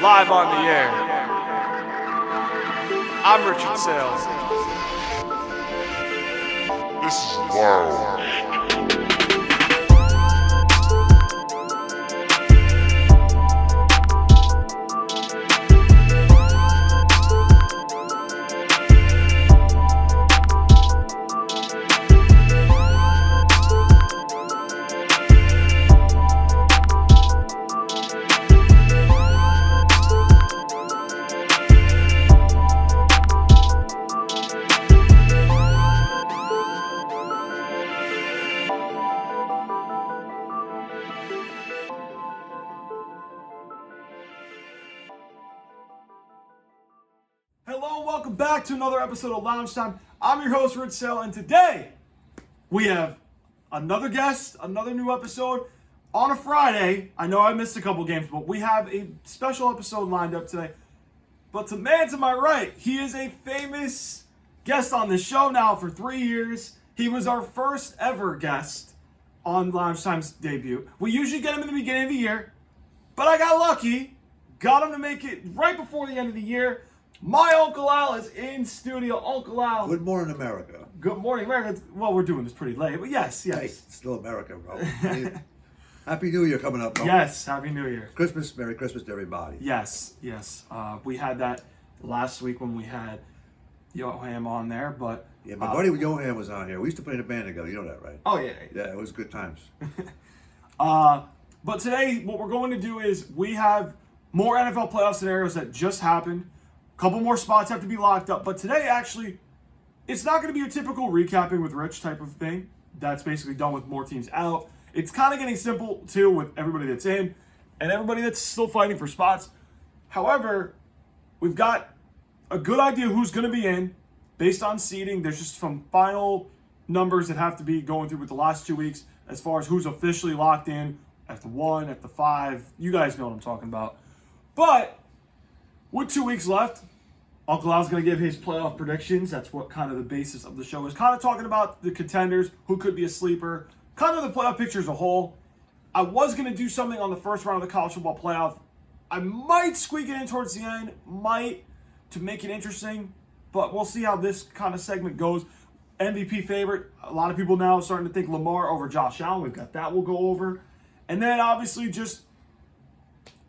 live on the air. I'm Richard Saile. This is wild. Hello, welcome back to another episode of Lounge Time. I'm your host, Rich Saile, and today we have another guest, another new episode on a Friday. I know I missed a couple games, but we have a special episode lined up today. But the man to my right, he is a famous guest on the show now for 3 years. He was our first ever guest on Lounge Time's debut. We usually get him in the beginning of the year, but I got lucky, got him to make it right before the end of the year. My Uncle Al is in studio. Uncle Al. Good morning, America. Good morning, America. Well, we're doing this pretty late, but yes. Hey, it's still America, bro. Happy New Year coming up, bro. Yes, Happy New Year. Christmas, Merry Christmas to everybody. Yes. We had that last week when we had Johan on there, but... Yeah, my buddy Johan was on here. We used to play in a band together. You know that, right? Oh, yeah. Yeah, it was good times. But today, what we're going to do is we have more NFL playoff scenarios that just happened. A couple more spots have to be locked up. But today, actually, it's not going to be your typical recapping with Rich type of thing. That's basically done with more teams out. It's kind of getting simple, too, with everybody that's in and everybody that's still fighting for spots. However, we've got a good idea who's going to be in based on seeding. There's just some final numbers that have to be going through with the last 2 weeks as far as who's officially locked in at the 1, at the 5. You guys know what I'm talking about. But with 2 weeks left, Uncle Al's going to give his playoff predictions. That's what kind of the basis of the show is. Kind of talking about the contenders, who could be a sleeper, kind of the playoff picture as a whole. I was going to do something on the first round of the college football playoff. I might squeak it in towards the end, to make it interesting, but we'll see how this kind of segment goes. MVP favorite, a lot of people now are starting to think Lamar over Josh Allen. We've got that we'll go over. And then obviously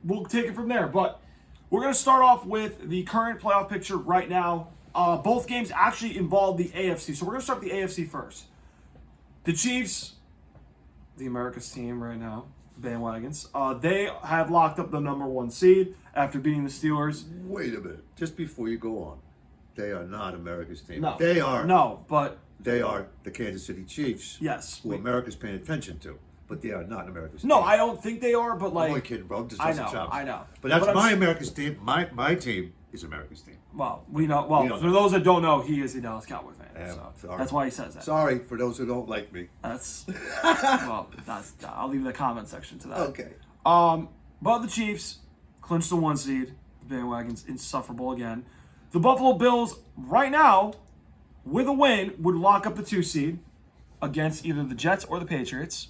we'll take it from there. But we're going to start off with the current playoff picture right now. Both games actually involve the AFC. So we're going to start with the AFC first. The Chiefs, the America's team right now, bandwagons, they have locked up the number 1 seed after beating the Steelers. Wait a minute. Just before you go on, they are not America's team. No. They are. No, but... They are the Kansas City Chiefs. Yes. Who America's paying attention to. But they are not America's team. No, I don't think they are, but like... I'm only kidding, bro. I know. But that's my America's team. My team is America's team. Well, we know. Well, for those that don't know, he is a Dallas Cowboy fan. So that's why he says that. Sorry for those who don't like me. That's... I'll leave the comment section to that. Okay. But the Chiefs clinched the 1 seed. The bandwagon's insufferable again. The Buffalo Bills, right now, with a win, would lock up the 2 seed against either the Jets or the Patriots.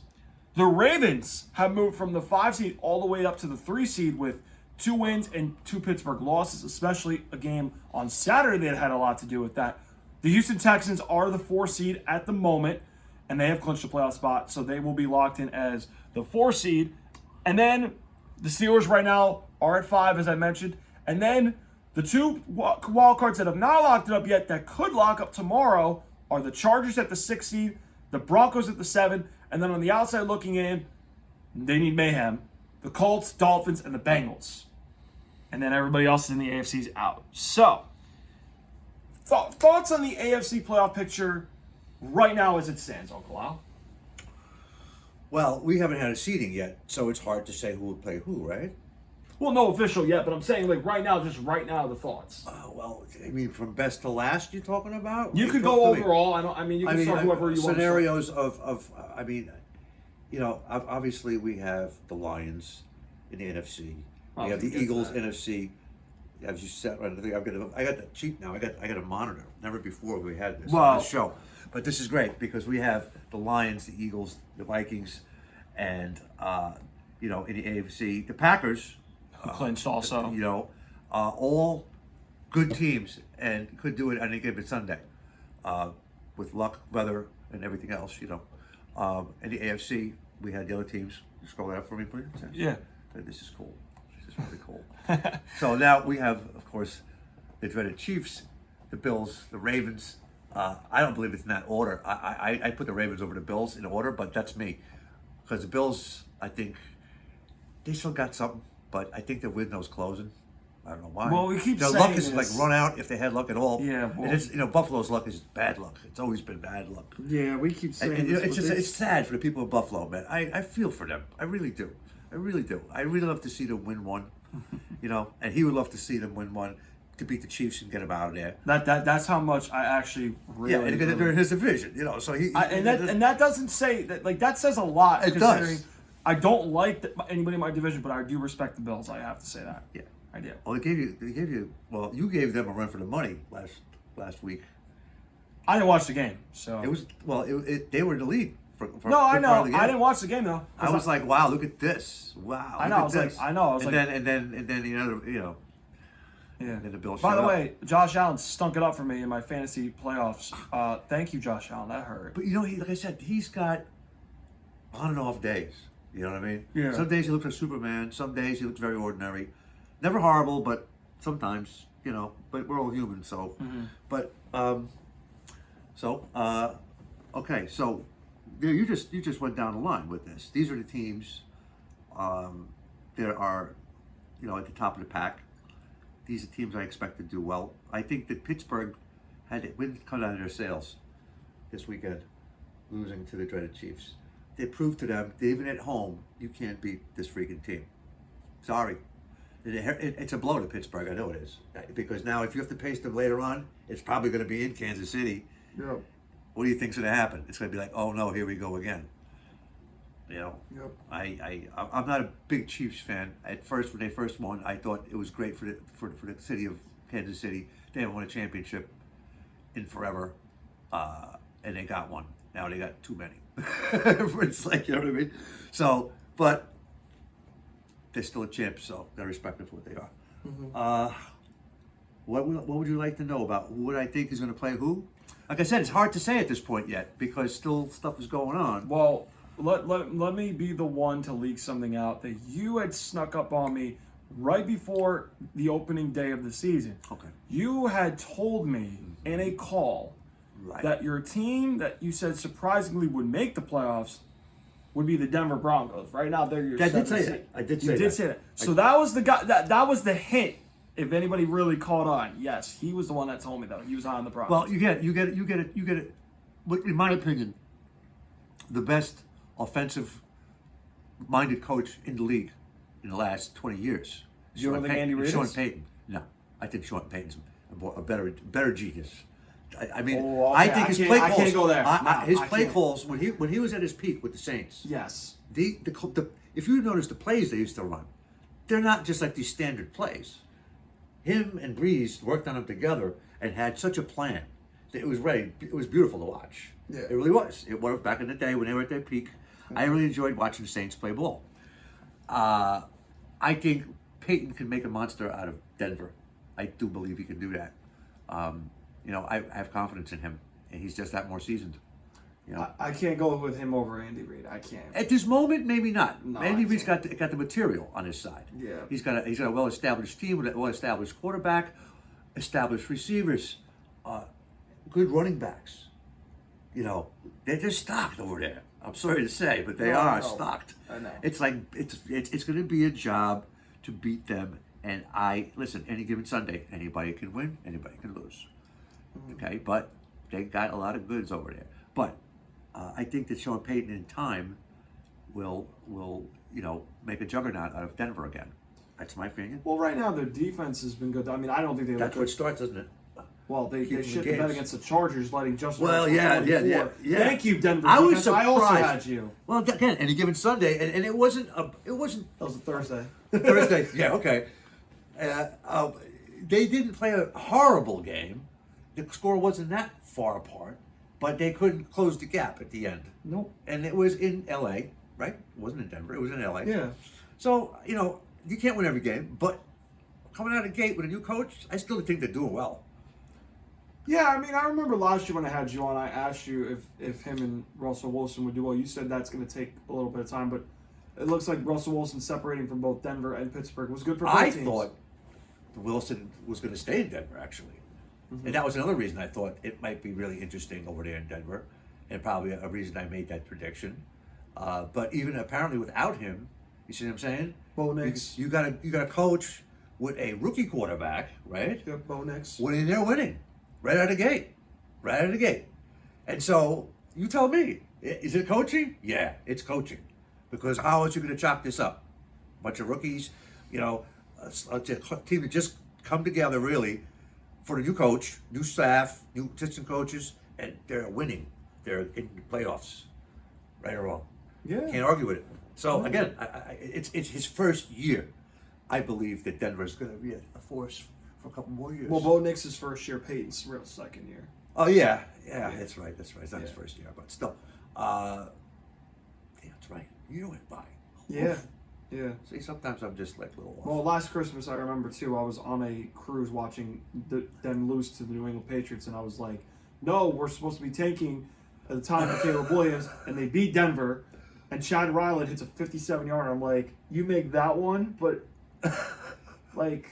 The Ravens have moved from the 5 seed all the way up to the 3 seed with 2 wins and 2 Pittsburgh losses, especially a game on Saturday that had a lot to do with that. The Houston Texans are the 4 seed at the moment, and they have clinched a playoff spot, so they will be locked in as the 4 seed. And then the Steelers right now are at 5, as I mentioned. And then the 2 wild cards that have not locked it up yet that could lock up tomorrow are the Chargers at the 6 seed, the Broncos at the 7, and then on the outside looking in, they need mayhem. The Colts, Dolphins, and the Bengals. And then everybody else in the AFC is out. So, thoughts on the AFC playoff picture right now as it stands, Uncle Al? Well, we haven't had a seeding yet, so it's hard to say who would play who, right? Well, no official yet, but I'm saying like right now, the thoughts. Well, I mean, from best to last, you're talking about? You could go overall. You can start whoever you want. Scenarios obviously we have the Lions in the NFC. We have the Eagles NFC. As you said, I got the cheat now. I got a monitor. Never before we had this on the show, but this is great because we have the Lions, the Eagles, the Vikings, and in the AFC, the Packers Who clinched also. You know, all good teams and could do it on any given Sunday, with luck, weather, and everything else. You know, in the AFC, we had the other teams. Scroll that up for me, please. Yeah. This is cool. This is really cool. So now we have, of course, the dreaded Chiefs, the Bills, the Ravens. I don't believe it's in that order. I put the Ravens over the Bills in order, but that's me. Because the Bills, I think, they still got something, but I think the window's closing. I don't know why. Well, we keep their saying luck is like run out if they had luck at all. Yeah, well, and it's, you know, Buffalo's luck is bad luck. It's always been bad luck. Yeah, we keep saying And, you know, it's sad for the people of Buffalo, man. I feel for them. I really do. I really do. I really love to see them win one. You know, and he would love to see them win one to beat the Chiefs and get them out of there. That's how much I actually really. Yeah, and they're in his division, you know. So and that doesn't say that, like, that says a lot. It does. I don't like anybody in my division, but I do respect the Bills. I have to say that. Yeah, I do. Well, they gave you. Well, you gave them a run for the money last week. I didn't watch the game, so It was they were in the lead. For no, I part know. of the game. I didn't watch the game though. I was like, wow, look at this. Wow. I know. I was like, and then you know. Yeah. And then the Bills. By the showed up. way, Josh Allen stunk it up for me in my fantasy playoffs. Thank you, Josh Allen. That hurt. But you know, like I said, he's got on and off days. You know what I mean? Yeah. Some days he looks like Superman. Some days he looks very ordinary. Never horrible, but sometimes, you know. But we're all human, so. Mm-hmm. But okay. So you just went down the line with this. These are the teams that are, you know, at the top of the pack. These are teams I expect to do well. I think that Pittsburgh had it wind cut out of their sails this weekend, losing to the dreaded Chiefs. They proved to them that even at home, you can't beat this freaking team. Sorry. It's a blow to Pittsburgh, I know it is. Because now if you have to face them later on, it's probably going to be in Kansas City. Yeah. What do you think's going to happen? It's going to be like, oh no, here we go again. You know, Yep. I'm not a big Chiefs fan. At first, when they first won, I thought it was great for the city of Kansas City. They haven't won a championship in forever, and they got one. Now they got too many. It's like, you know what I mean? So, but they're still a champ, so they're respected for what they are. Mm-hmm. What would you like to know about what I think is going to play who? Like I said, it's hard to say at this point yet because still stuff is going on. Well, let me be the one to leak something out that you had snuck up on me right before the opening day of the season. Okay. You had told me in a call that your team that you said surprisingly would make the playoffs would be the Denver Broncos. Right now, they're your. I did say that. I did say that. You did say that. So that was the guy. That was the hint. If anybody really caught on, yes, he was the one that told me that he was on the Broncos. Well, you get it. In my opinion, the best offensive-minded coach in the league in the last 20 years. You don't think Andy Reid Sean is? Payton. No, I think Sean Payton's a better genius. I mean, Oh, okay. I think his play calls. I can't go there. His I play can't. calls when he was at his peak with the Saints. Yes. The if you notice the plays they used to run, they're not just like these standard plays. Him and Breeze worked on them together and had such a plan that it was ready. It was beautiful to watch. Yeah. It really was. It was back in the day when they were at their peak. I really enjoyed watching the Saints play ball. I think Peyton can make a monster out of Denver. I do believe he can do that. You know, I have confidence in him, and he's just that more seasoned. You know, I can't go with him over Andy Reid. I can't. at this moment, maybe not. No, Andy I Reid's got the material on his side. Yeah. He's got a well-established team with a well-established quarterback, established receivers, good running backs. You know, they're just stocked over there. I'm sorry to say, but they are stocked. I know. It's like it's going to be a job to beat them. And listen, any given Sunday, anybody can win, anybody can lose. Okay, but they got a lot of goods over there. But I think that Sean Payton in time will make a juggernaut out of Denver again. That's my opinion. Well, right now their defense has been good. I mean, I don't think they. That's look what good. starts, doesn't it? Well, they Keeping shit the the bed games. against the Chargers, letting Justin. Well, Herbert yeah. 24. Thank you, Denver. I was defense. surprised. I also had you. Well, again, any given Sunday, and it wasn't. That was a Thursday. Thursday. Yeah, okay. They didn't play a horrible game. The score wasn't that far apart, but they couldn't close the gap at the end. Nope. And it was in L.A., right? It wasn't in Denver. It was in L.A. Yeah. So, you can't win every game, but coming out of the gate with a new coach, I still think they're doing well. Yeah, I mean, I remember last year when I had you on, I asked you if him and Russell Wilson would do well. You said that's going to take a little bit of time, but it looks like Russell Wilson separating from both Denver and Pittsburgh was good for both teams. I thought Wilson was going to stay in Denver, actually. And that was another reason I thought it might be really interesting over there in Denver, and probably a reason I made that prediction. But even apparently without him, you see what I'm saying? Bo Nix. You got a coach with a rookie quarterback, right? Yep, Bo Nix. When they're winning, right out of the gate. And so you tell me, is it coaching? Yeah, it's coaching, because how else are you going to chalk this up? A bunch of rookies, a team that just come together really for the new coach, new staff, new assistant coaches, and they're winning. They're in the playoffs, right or wrong. Yeah. Can't argue with it. So again, it's his first year. I believe that Denver is going to be a force for a couple more years. Well, Bo Nix's first year, Peyton's real second year. Oh yeah, that's right. It's not his first year, but still, yeah, that's right. You went by. Yeah. Oof. Yeah. See, sometimes I'm just like a little off. Well, last Christmas, I remember, too, I was on a cruise watching them lose to the New England Patriots, and I was like, no, we're supposed to be tanking at the time of Caleb Williams, and they beat Denver, and Chad Ryland hits a 57-yarder. I'm like, you make that one, but, like...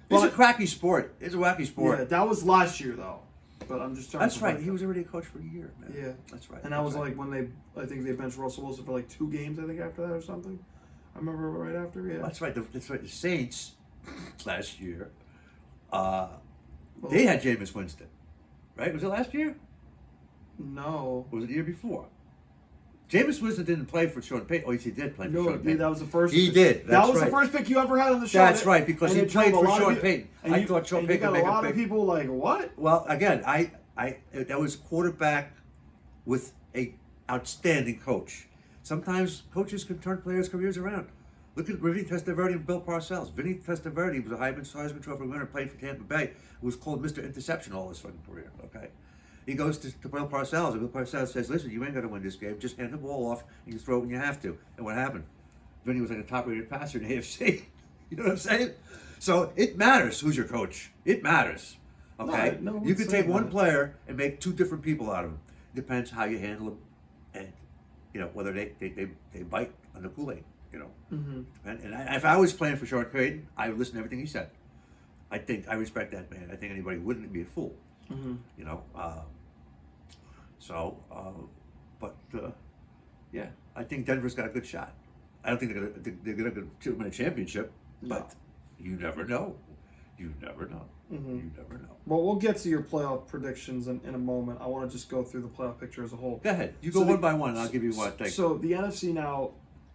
It's a cracky sport. It's a wacky sport. Yeah, that was last year, though. But I'm just trying That's to... right. He was already a coach for a year, man. Yeah. That's right. And that was like when I think they benched Russell Wilson for like 2 games, I think, after that or something. I remember right after, yeah. That's right. That's right. The Saints last year, they had Jameis Winston, right? Was it last year? No. Or was it the year before? Jameis Winston didn't play for Sean Payton. Oh, yes, he did play for Sean Payton. That was the first. He did. That was the first pick you ever had on the show. That's right, because he played for Sean Payton. I thought Sean Payton could make a lot of people like, what? Well, again, that was quarterback with a outstanding coach. Sometimes coaches can turn players' careers around. Look at Vinny Testaverde and Bill Parcells. Vinny Testaverde was a Heisman Trophy winner, played for Tampa Bay. It was called Mr. Interception all his fucking career, okay? He goes to Bill Parcells, and Bill Parcells says, listen, you ain't going to win this game. Just hand the ball off, and you throw it when you have to. And what happened? Vinny was like a top-rated passer in the AFC. You know what I'm saying? So it matters who's your coach. It matters, okay? No, you can take one player and make 2 different people out of him. Depends how you handle them, and whether they bite on the Kool-Aid. And if I was playing for Sean Payton, I would listen to everything he said. I respect that man. I think anybody wouldn't be a fool. Yeah, I think Denver's got a good shot. I don't think they're going to win a championship, but you never know. You never know. You never know. Well, we'll get to your playoff predictions in a moment. I want to just go through the playoff picture as a whole. Go ahead. You go one by one, and I'll give you what I think. So the NFC now,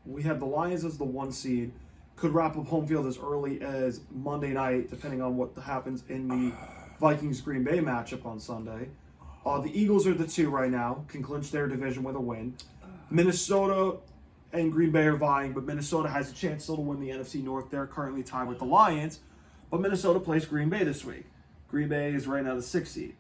we have the Lions as the 1 seed. Could wrap up home field as early as Monday night, depending on what happens in the Vikings-Green Bay matchup on Sunday. The Eagles are the 2 right now, can clinch their division with a win. Minnesota and Green Bay are vying, but Minnesota has a chance still to win the NFC North. They're currently tied with the Lions, but Minnesota plays Green Bay this week. Green Bay is right now the 6 seed.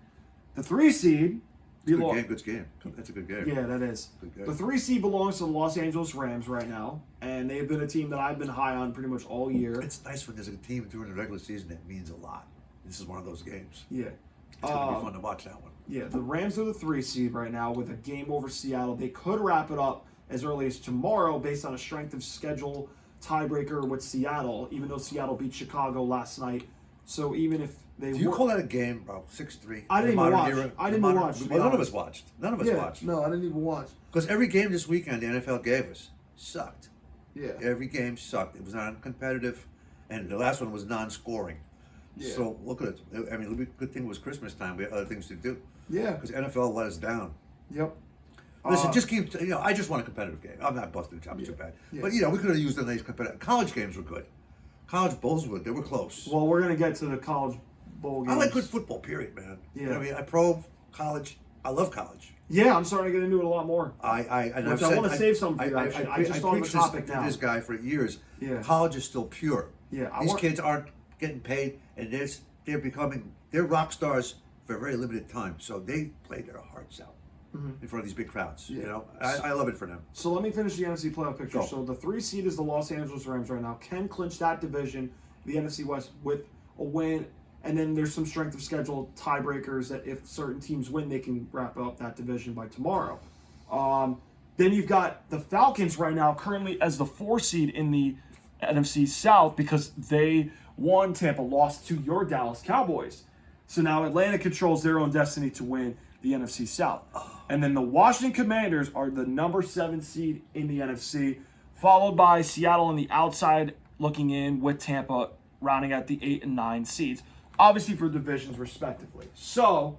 The 3 seed... Good game. That's a good game. Yeah, that is. The 3 seed belongs to the Los Angeles Rams right now, and they've been a team that I've been high on pretty much all year. It's nice when there's a team during the regular season that means a lot. This is one of those games. Yeah. It's going to be fun to watch that one. Yeah, the Rams are the 3 seed right now with a game over Seattle. They could wrap it up as early as tomorrow based on a strength of schedule tiebreaker with Seattle, even though Seattle beat Chicago last night. So even if they Do you call that a game, bro? 6-3. I didn't even watch. Well, none of us watched. None of us watched. No, I didn't even watch. Because every game this weekend the NFL gave us sucked. Yeah. Every game sucked. It was non-competitive, and the last one was non-scoring. Yeah. So look at it. I mean, the good thing was Christmas time. We had other things to do. Yeah. Because NFL let us down. Yep. Listen, just keep. I just want a competitive game. I'm not busting chops too bad. Yeah. But we could have used a nice competitive. College games were good. College bowls were. They were close. Well, we're gonna get to the college bowl games. I like good football. Period, man. Yeah. I mean, I probe college. I love college. Yeah, I'm starting to get into it a lot more. I want to save some for you. Actually, I just thought of a topic now. This guy for years. Yeah. College is still pure. Yeah. These kids aren't getting paid, and they're rock stars for a very limited time. So they play their hearts out. in front of these big crowds. You know, I love it for them. So let me finish the NFC playoff picture. Go. So the 3 seed is the Los Angeles Rams right now. Can clinch that division, the NFC West, with a win. And then there's some strength of schedule tiebreakers that if certain teams win, they can wrap up that division by tomorrow. Then you've got the Falcons right now currently as the 4 seed in the NFC South because they won. Tampa lost to your Dallas Cowboys. So now Atlanta controls their own destiny to win the NFC South. And then the Washington Commanders are the number 7 seed in the NFC, followed by Seattle on the outside looking in with Tampa rounding out the 8 and 9 seeds, obviously for divisions respectively. So,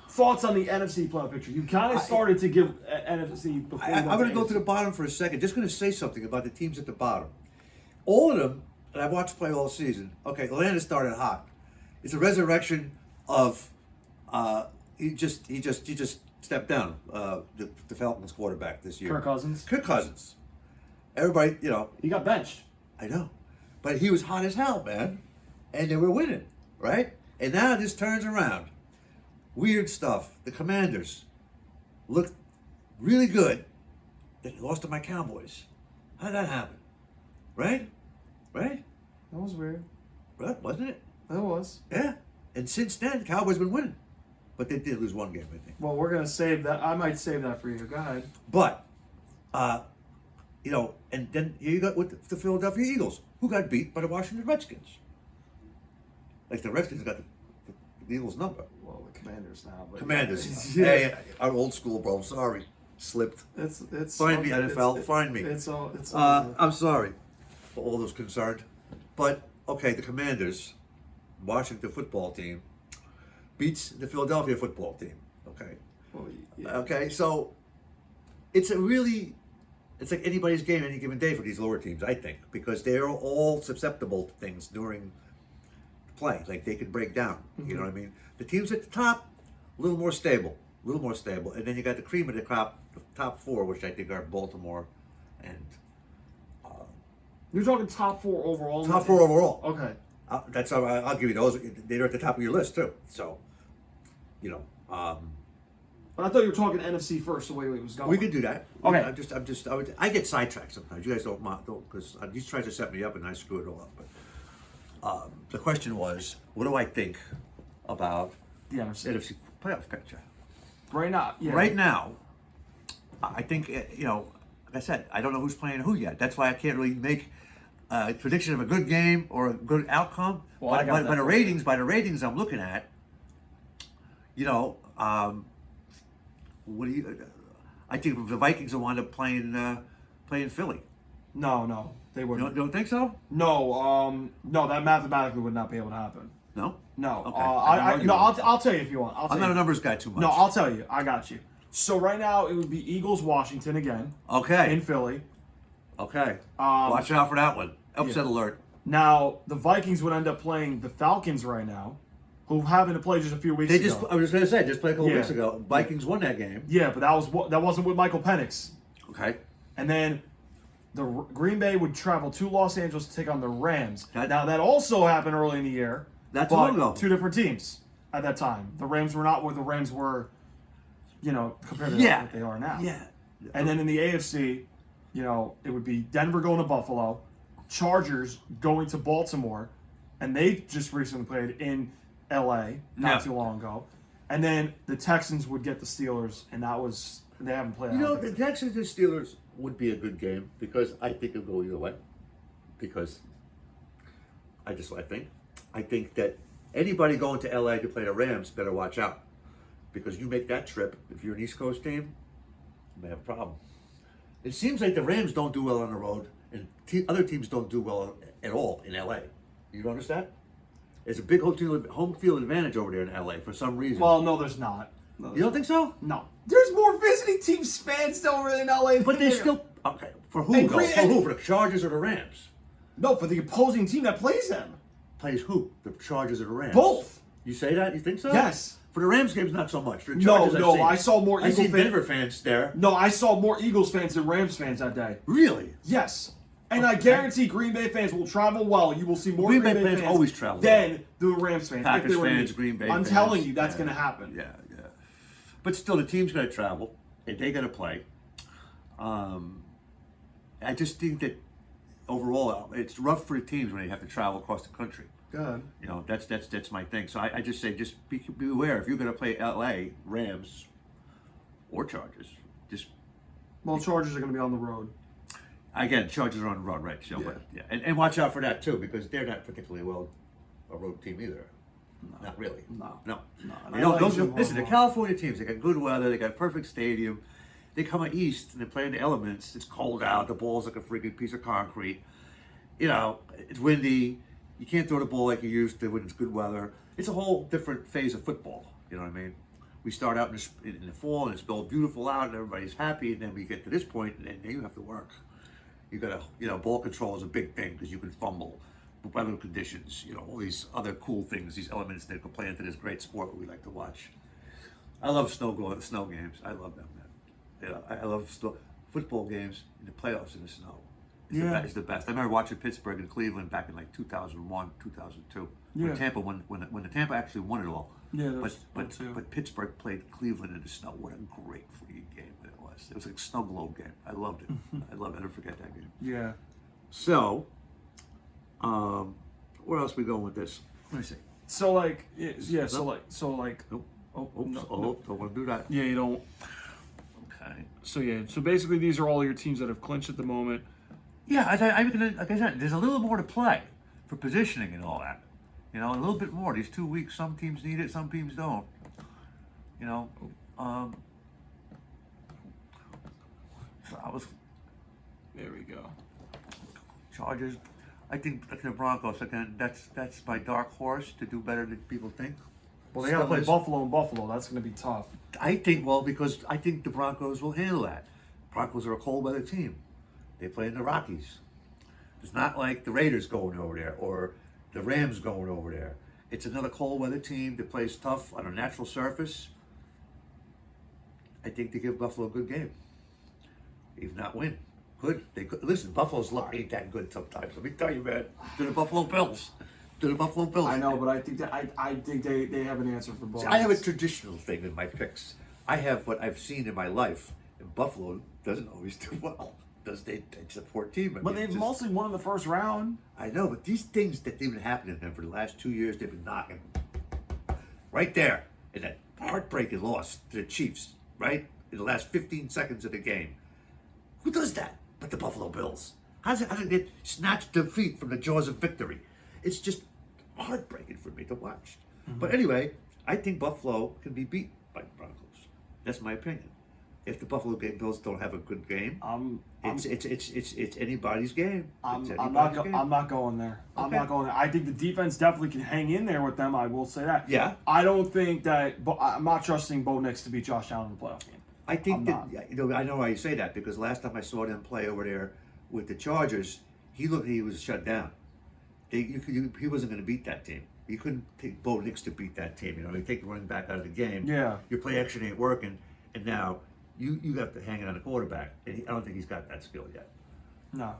thoughts on the NFC playoff picture? You kind of started to give NFC before. I'm going to go to the bottom for a second. Just going to say something about the teams at the bottom. All of them, and I've watched play all season. Okay, Atlanta started hot. It's a resurrection of he just stepped down the Falcons quarterback this year. Kirk Cousins. Everybody, you know. He got benched. I know. But he was hot as hell, man. And they were winning, right? And now this turns around. Weird stuff. The Commanders looked really good. They lost to my Cowboys. How did that happen? Right? Right? That was weird. Right? Wasn't it? That was. Yeah. And since then, Cowboys been winning. But they did lose one game, I think. Well, we're going to save that. I might save that for you. Go ahead. But, you know, and then here you got with the Philadelphia Eagles, who got beat by the Washington Redskins. Like the Redskins got the Eagles' number. Well, the Commanders now. But Commanders. Yeah, our old school, bro. Sorry. Slipped. It's Find me, NFL. Find me. It's all. I'm sorry for all those concerned. But, okay, the Commanders, Washington football team, beats the Philadelphia football team. Okay. Well, yeah. Okay, so it's like anybody's game any given day for these lower teams, I think, because they're all susceptible to things during play. Like they could break down. You know what I mean? The teams at the top, a little more stable. And then you got the cream of the crop, the top 4, which I think are Baltimore and You're talking top 4 overall? Top 4 overall. Okay. That's how I'll give you those. They're at the top of your list too. So, you know. But I thought you were talking NFC first, the way it was going. We could do that. Okay. I get sidetracked sometimes. You guys don't because he's trying to set me up and I screw it all up. But the question was, what do I think about the NFC playoff picture? Right now, yeah. Right now, I think you know. Like I said, I don't know who's playing who yet. That's why I can't really make a prediction of a good game or a good outcome. Well, by the ratings I'm looking at, you know, what do you? I think the Vikings will wind up playing Philly. No, they wouldn't. Don't think so? No, that mathematically would not be able to happen. No. Okay. I'll tell you if you want. I'm not a numbers guy too much. No, I'll tell you. I got you. So right now it would be Eagles Washington again. Okay. In Philly. Okay. Watch out for that one. Upset alert. Now the Vikings would end up playing the Falcons right now, who happened to play just a few weeks ago. I was going to say, just played a couple weeks ago. Vikings won that game. Yeah, but that wasn't with Michael Penix. Okay. And then the Green Bay would travel to Los Angeles to take on the Rams. Now that also happened early in the year. That's long ago. 2 different teams at that time. The Rams were not where the Rams were, you know, compared to what they are now. Yeah. And then in the AFC, you know, it would be Denver going to Buffalo, Chargers going to Baltimore, and they just recently played in LA not too long ago. And then the Texans would get the Steelers, and they haven't played. You know, the Texans and Steelers would be a good game because I think it'll go either way. Because I think that anybody going to LA to play the Rams better watch out. Because you make that trip, if you're an East Coast team, you may have a problem. It seems like the Rams don't do well on the road, and other teams don't do well at all in LA. You notice that? There's a big home field advantage over there in LA for some reason. Well, no, there's not. You don't think so? No. There's more visiting team fans over in LA. But they still okay. For who? For who? For the Chargers or the Rams? No, for the opposing team that plays them. Plays who? The Chargers or the Rams? Both. You say that? You think so? Yes. For the Rams games, not so much. For the Chargers, I saw more Eagles fans. Denver fans there. No, I saw more Eagles fans than Rams fans that day. Really? Yes. And I guarantee Green Bay fans will travel well. You will see more Green Bay fans always travel than the Rams fans. Packers fans, Green Bay I'm fans. telling you, that's going to happen. Yeah. But still, the team's going to travel, and they got to play. I just think that overall, it's rough for the teams when they have to travel across the country. Good. You know, that's my thing. So I just say, just be aware if you're going to play LA, Rams, or Chargers. Well, Chargers are going to be on the road. Again, Chargers are on the road, right? So, but, and watch out for that too, because they're not particularly well a road team either. No. Not really. No. Listen, the California teams, they got good weather, they got a perfect stadium. They come out east and they play in the elements. It's cold out. The ball's like a freaking piece of concrete. You know, it's windy. You can't throw the ball like you used to when it's good weather. It's a whole different phase of football. You know what I mean? We start out in the fall and it's all beautiful out and everybody's happy. And then we get to this point and then you have to work. You got to, ball control is a big thing because you can fumble. Weather conditions, all these other cool things, these elements that can play into this great sport that we like to watch. I love snow games. I love them, man. I love football games in the playoffs in the snow. It's the best. I remember watching Pittsburgh and Cleveland back in like 2001, 2002. Yeah. When the Tampa actually won it all. Yeah, but Pittsburgh played Cleveland in the snow. What a great freaking game it was. It was like a snow globe game. I loved it. I loved it. I never forget that game. Yeah. So, where else we going with this? Let me see. So like, Nope. Don't want to do that. Yeah, you don't. Okay. So basically, these are all your teams that have clinched at the moment. Yeah, like I said, there's a little more to play for positioning and all that. A little bit more. These 2 weeks, some teams need it, some teams don't. There we go. Chargers. I think the Broncos. Again, that's my dark horse to do better than people think. Well, they got to play Buffalo and Buffalo. That's going to be tough. Because I think the Broncos will handle that. Broncos are a cold weather team. They play in the Rockies. It's not like the Raiders going over there or the Rams going over there. It's another cold weather team that plays tough on a natural surface. I think they give Buffalo a good game. If not win. Could. They could. Listen, Buffalo's luck ain't that good sometimes. Let me tell you, man. To the Buffalo Bills. I know, but I think they have an answer for both. See, I have a traditional thing in my picks. I have what I've seen in my life. And Buffalo doesn't always do well. It's a poor team. But they've mostly won in the first round. I know, but these things that have been happening to them for the last 2 years, they've been knocking right there in that heartbreaking loss to the Chiefs, right? In the last 15 seconds of the game. Who does that but the Buffalo Bills? How does it get snatched defeat from the jaws of victory? It's just heartbreaking for me to watch. Mm-hmm. But anyway, I think Buffalo can be beat by the Broncos. That's my opinion. If the Buffalo Bills don't have a good game, it's anybody's game. I'm not going there. Okay. I'm not going there. I think the defense definitely can hang in there with them. I will say that. Yeah. I don't think that. I'm not trusting Bo Nix to beat Josh Allen in the playoff game. I think I know why you say that because last time I saw them play over there with the Chargers, he was shut down. He wasn't going to beat that team. You couldn't take Bo Nix to beat that team. They take the running back out of the game. Yeah. Your play action ain't working, and now you have to hang it on the quarterback. And I don't think he's got that skill yet. No.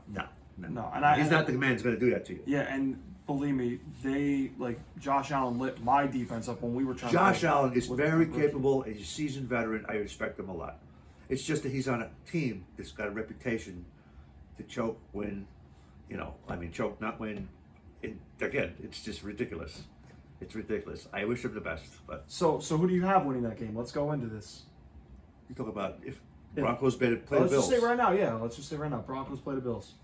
And he's not the man who's going to do that to you. Yeah, and believe me, Josh Allen lit my defense up when we were trying. Josh Allen is very capable. He's a seasoned veteran. I respect him a lot. It's just that he's on a team that's got a reputation to choke, win. Choke, not win. Again, it's just ridiculous. It's ridiculous. I wish him the best, but so who do you have winning that game? Let's go into this. You talk about if Broncos play the Bills. Let's just say right now, Let's just say right now, Broncos play the Bills.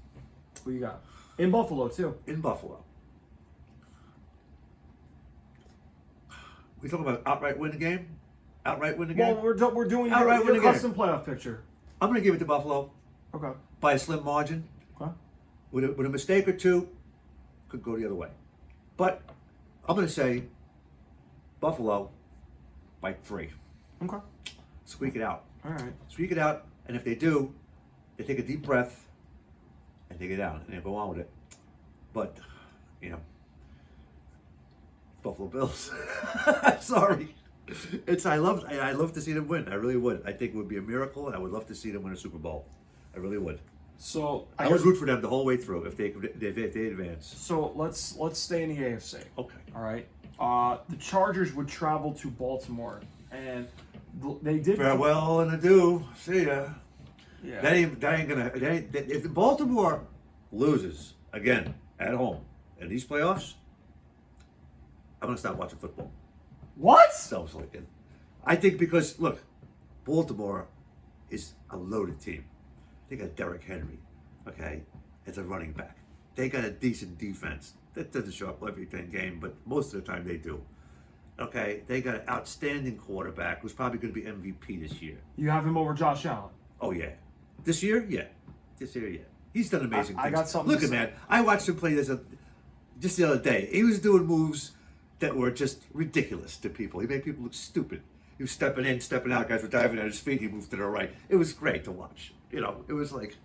Who you got? In Buffalo too. In Buffalo. We talking about outright win the game? Outright win the game? Well, we're doing your custom playoff picture. I'm going to give it to Buffalo. Okay. By a slim margin. Okay. With a mistake or two, could go the other way. But I'm going to say Buffalo by 3. Okay. Squeak it out. All right. Squeak it out, and if they do, they take a deep breath and they get down and they go on with it. But, Buffalo Bills. Sorry. I love to see them win. I really would. I think it would be a miracle, and I would love to see them win a Super Bowl. I really would. So I would root for them the whole way through if they advance. So let's stay in the AFC. Okay. All right. The Chargers would travel to Baltimore, and They did. Farewell and adieu. See ya. Yeah. That ain't gonna. If Baltimore loses again at home in these playoffs, I'm gonna stop watching football. What? Sounds like it. I think because look, Baltimore is a loaded team. They got Derrick Henry, okay, as a running back. They got a decent defense. That doesn't show up every game, but most of the time they do. Okay, they got an outstanding quarterback who's probably going to be MVP this year. You have him over Josh Allen. Oh yeah, this year, yeah, He's done amazing things. I got something. Look at man, I watched him play just the other day. He was doing moves that were just ridiculous to people. He made people look stupid. He was stepping in, stepping out. Guys were diving at his feet. He moved to the right. It was great to watch. You know, it was like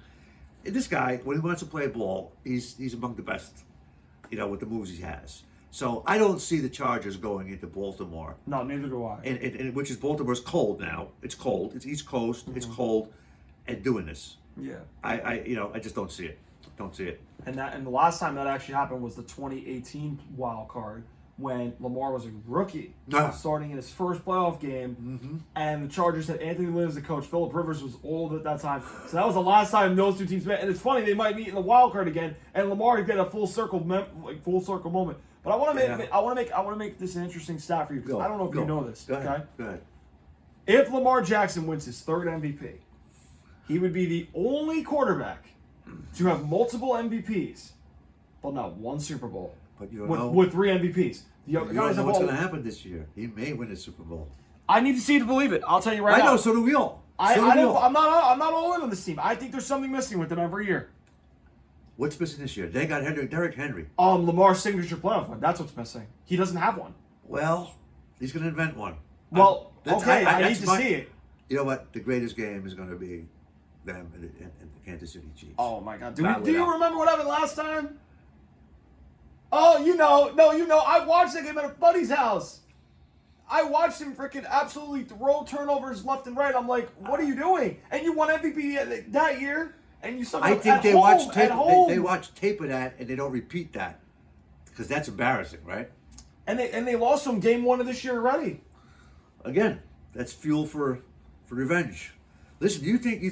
this guy when he wants to play ball, he's among the best. You know, with the moves he has. So I don't see the Chargers going into Baltimore. No, neither do I. And which is Baltimore's cold now. It's cold. It's East Coast. It's cold, and doing this. Yeah. I just don't see it. Don't see it. And the last time that actually happened was the 2018 wild card when Lamar was a rookie, starting in his first playoff game, and the Chargers had Anthony Lynn as the coach. Phillip Rivers was old at that time, so that was the last time those two teams met. And it's funny they might meet in the wild card again, and Lamar get a full circle moment. But I want to make this an interesting stat for you because I don't know if you know this. Go ahead. If Lamar Jackson wins his third MVP, he would be the only quarterback to have multiple MVPs, but not one Super Bowl. But you don't know with 3 MVPs. The you don't know what's going to happen this year. He may win the Super Bowl. I need to see it to believe it. I'll tell you right now. I know. So do we all. I'm not all in on this team. I think there's something missing with them every year. What's missing this year? They got Derrick Henry. Lamar's signature playoff one. That's what's missing. He doesn't have one. Well, he's going to invent one. Well, I need to see it. You know what? The greatest game is going to be them and the Kansas City Chiefs. Oh my God! Do you remember what happened last time? Oh, I watched that game at a buddy's house. I watched him freaking absolutely throw turnovers left and right. I'm like, what are you doing? And you won MVP that year, and you somehow watch tape. They watch tape of that, and they don't repeat that because that's embarrassing, right? And they lost from game 1 of this year already. Again, that's fuel for revenge. Listen, do you think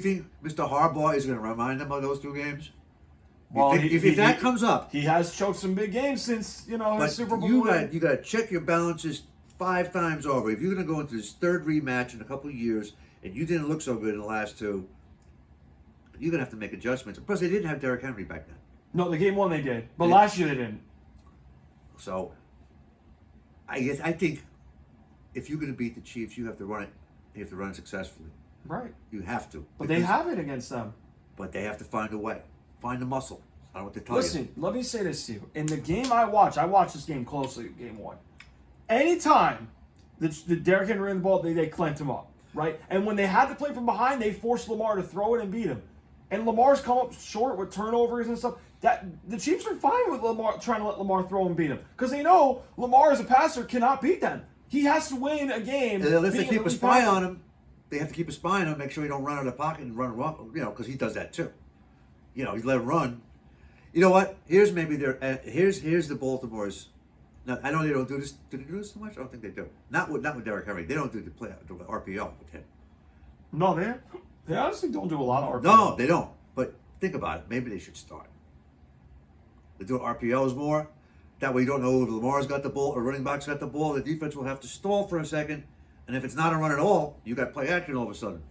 Mr. Harbaugh is going to remind them of those 2 games? Well, if that comes up, he has choked some big games since his Super Bowl. You got to check your balances 5 times over. If you're going to go into this third rematch in a couple of years and you didn't look so good in the last 2, you're going to have to make adjustments. Plus, they didn't have Derrick Henry back then. No, the game 1 they did, but last year they didn't. So, I think if you're going to beat the Chiefs, you have to run it. You have to run it successfully. Right. You have to. But they have it against them. But they have to find a way. Find the muscle. I don't know what to tell Listen, let me say this to you. In the game I watched this game closely, game 1. Anytime the Derrick Henry in the ball, they clamped him up, right? And when they had to play from behind, they forced Lamar to throw it and beat him. And Lamar's come up short with turnovers and stuff. That the Chiefs are fine with Lamar trying to let Lamar throw and beat him because they know Lamar as a passer cannot beat them. He has to win a game. And unless they keep a spy on him, they have to keep a spy on him, make sure he don't run out of the pocket and run, because he does that too. You let him run. You know what? Here's the Baltimore's. Now, I know they don't do this. Do they do this so much? I don't think they do. Not with Derrick Henry. They don't do the RPO with him. No, they honestly don't do a lot of RPO. No, they don't. But think about it. Maybe they should start. They do RPOs more. That way you don't know if Lamar's got the ball or running back's got the ball. The defense will have to stall for a second. And if it's not a run at all, you got play action all of a sudden.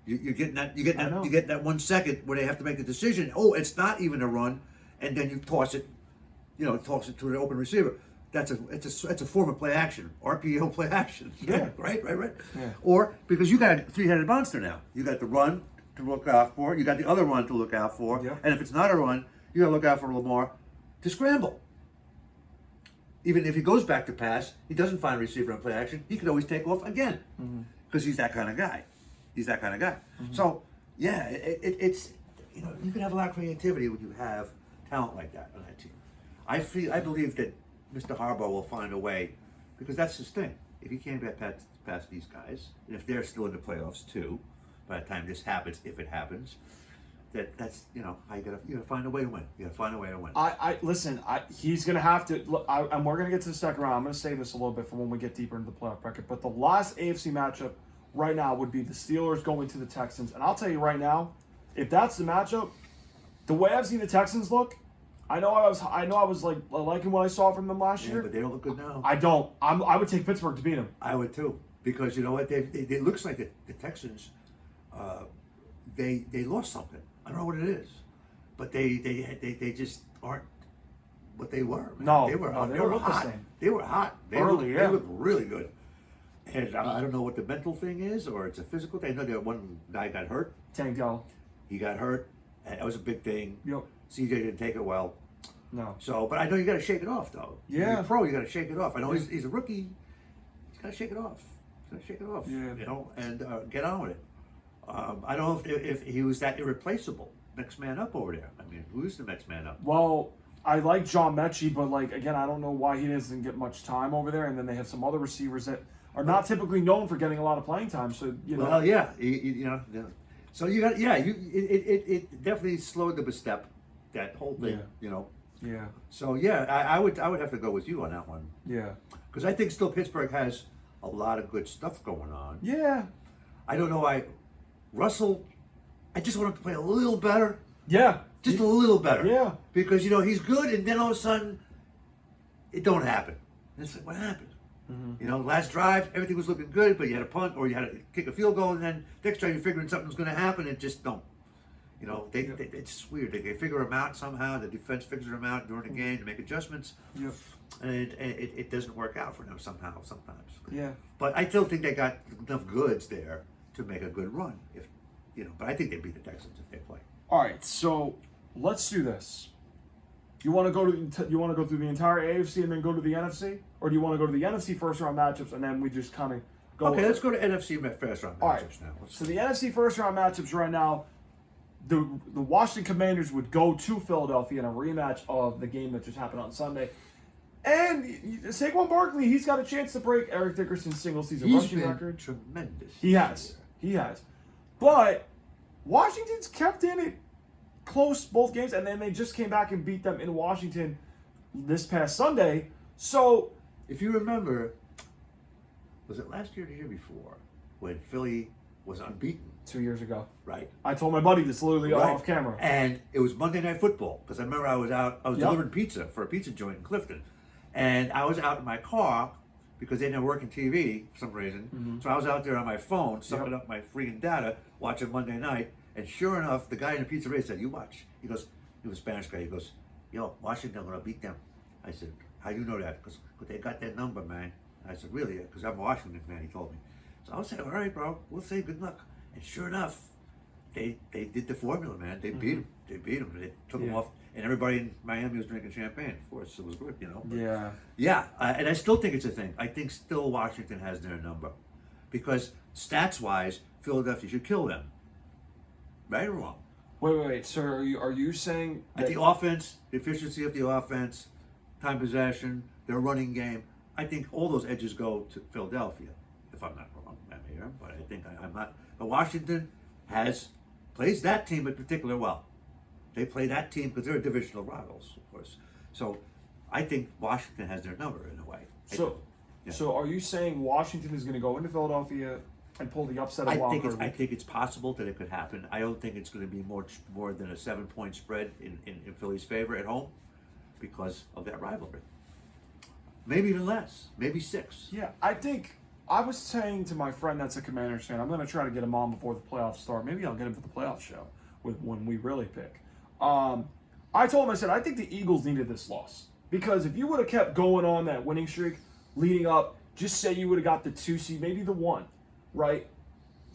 You're getting that. You get that 1 second where they have to make the decision. Oh, it's not even a run, and then you toss it. Toss it to the open receiver. It's a form of play action. RPO play action. Yeah. Right. Yeah. Or because you got a 3-headed monster now. You got the run to look out for. You got the other run to look out for. Yeah. And if it's not a run, you got to look out for Lamar to scramble. Even if he goes back to pass, he doesn't find a receiver on play action. He could always take off again because he's that kind of guy. Mm-hmm. So, yeah, it's you can have a lot of creativity when you have talent like that on that team. I believe that Mr. Harbaugh will find a way because that's his thing. If he can't get past these guys, and if they're still in the playoffs too, by the time this happens, if it happens, that's how you gotta find a way to win. You gotta find a way to win. Listen. He's gonna have to. And we're gonna get to the second round. I'm gonna save this a little bit for when we get deeper into the playoff bracket. But the last AFC matchup right now would be the Steelers going to the Texans. And I'll tell you right now, if that's the matchup, the way I've seen the Texans look, I know I was like liking what I saw from them last year. But they don't look good now. I don't. I would take Pittsburgh to beat them. I would too, because you know what? It looks like the Texans. They lost something. I don't know what it is, but they just aren't what they were. Man. No, they were no, they were look hot. the same. They were hot. They look really good. And I don't know what the mental thing is, or it's a physical thing. I know that one guy got hurt. Tank Dell. He got hurt. And that was a big thing. Yep. CJ didn't take it well. No. So, but I know you got to shake it off, though. Yeah. You're a pro, you got to shake it off. I know he's a rookie. He's got to shake it off. He's got to shake it off. Yeah. And get on with it. I don't know if he was that irreplaceable. Next man up over there. I mean, who's the next man up? Well, I like John Mechie, but again, I don't know why he doesn't get much time over there. And then they have some other receivers that are not typically known for getting a lot of playing time. So Well, yeah, Yeah. So you got it definitely slowed the step, that whole thing. Yeah. Yeah. So yeah, I would have to go with you on that one. Yeah. Because I think still Pittsburgh has a lot of good stuff going on. Yeah. I don't know why Russell. I just want him to play a little better. Yeah. Just a little better. Yeah. Because he's good, and then all of a sudden, it don't happen. And it's like, what happened? Mm-hmm. Last drive, everything was looking good, but you had a punt or you had to kick a field goal, and then next time you're figuring something's going to happen, and just don't. It's weird. They figure them out somehow. The defense figures them out during the game to make adjustments. Yep. And it doesn't work out for them somehow, sometimes. Yeah. But I still think they got enough goods there to make a good run. But I think they beat the Texans if they play. All right, so let's do this. You want to go through the entire AFC and then go to the NFC, or do you want to go to the NFC first round matchups and then we just kind of go? Okay, let's go to NFC first round matchups now. So the NFC first round matchups right now, the Washington Commanders would go to Philadelphia in a rematch of the game that just happened on Sunday. And Saquon Barkley, he's got a chance to break Eric Dickerson's single season rushing record. Tremendous. He has. But Washington's kept in it close both games, and then they just came back and beat them in Washington this past Sunday. So, if you remember, was it last year or the year before when Philly was unbeaten? 2 years ago. Right. I told my buddy this literally off camera. And it was Monday Night Football, because I remember I was delivering pizza for a pizza joint in Clifton. And I was out in my car because they didn't work in TV for some reason. Mm-hmm. So I was out there on my phone, sucking up my freaking data, watching Monday Night. And sure enough, the guy in the pizzeria said, "You watch." He goes, he was a Spanish guy. He goes, "Yo, Washington going to beat them." I said, "How do you know that?" Because they got that number, man. I said, "Really?" Because I'm a Washington fan, he told me. So I was saying, "All right, bro, we'll say good luck." And sure enough, they did the formula, man. They beat him. They beat him. They took him off. And everybody in Miami was drinking champagne. Of course, it was good, But yeah, and I still think it's a thing. I think still Washington has their number. Because stats-wise, Philadelphia should kill them. Right or wrong? Wait. So are you saying that the offense, the efficiency of the offense, time possession, their running game, I think all those edges go to Philadelphia. If I'm not wrong, I'm here, but I think I'm not. But Washington plays that team in particular well. They play that team because they're divisional rivals, of course. So I think Washington has their number in a way. So are you saying Washington is going to go into Philadelphia and pull the upset of Wildcard? I think it's possible that it could happen. I don't think it's going to be more than a 7-point spread in Philly's favor at home because of that rivalry. Maybe even less. Maybe 6. Yeah, I was saying to my friend that's a Commanders fan, I'm going to try to get him on before the playoffs start. Maybe I'll get him for the playoff show when we really pick. I told him, I said, I think the Eagles needed this loss. Because if you would have kept going on that winning streak leading up, just say you would have got the 2 seed, maybe the 1, right?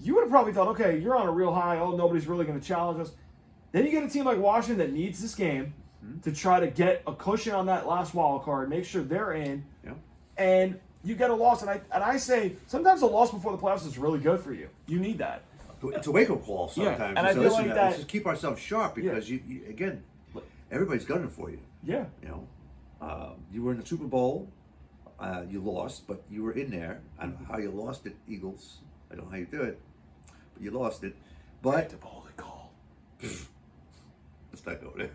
You would have probably thought, okay, you're on a real high. Oh, nobody's really going to challenge us. Then you get a team like Washington that needs this game to try to get a cushion on that last wild card, make sure they're in, and you get a loss. And I say sometimes a loss before the playoffs is really good for you. You need that. It's a wake-up call sometimes. Yeah, and I feel like that. Let's just keep ourselves sharp because you again, everybody's gunning for you. Yeah. You were in the Super Bowl. You lost, but you were in there. I don't know how you lost it, Eagles. I don't know how you do it, but you lost it. But the holy call. Let's not go there.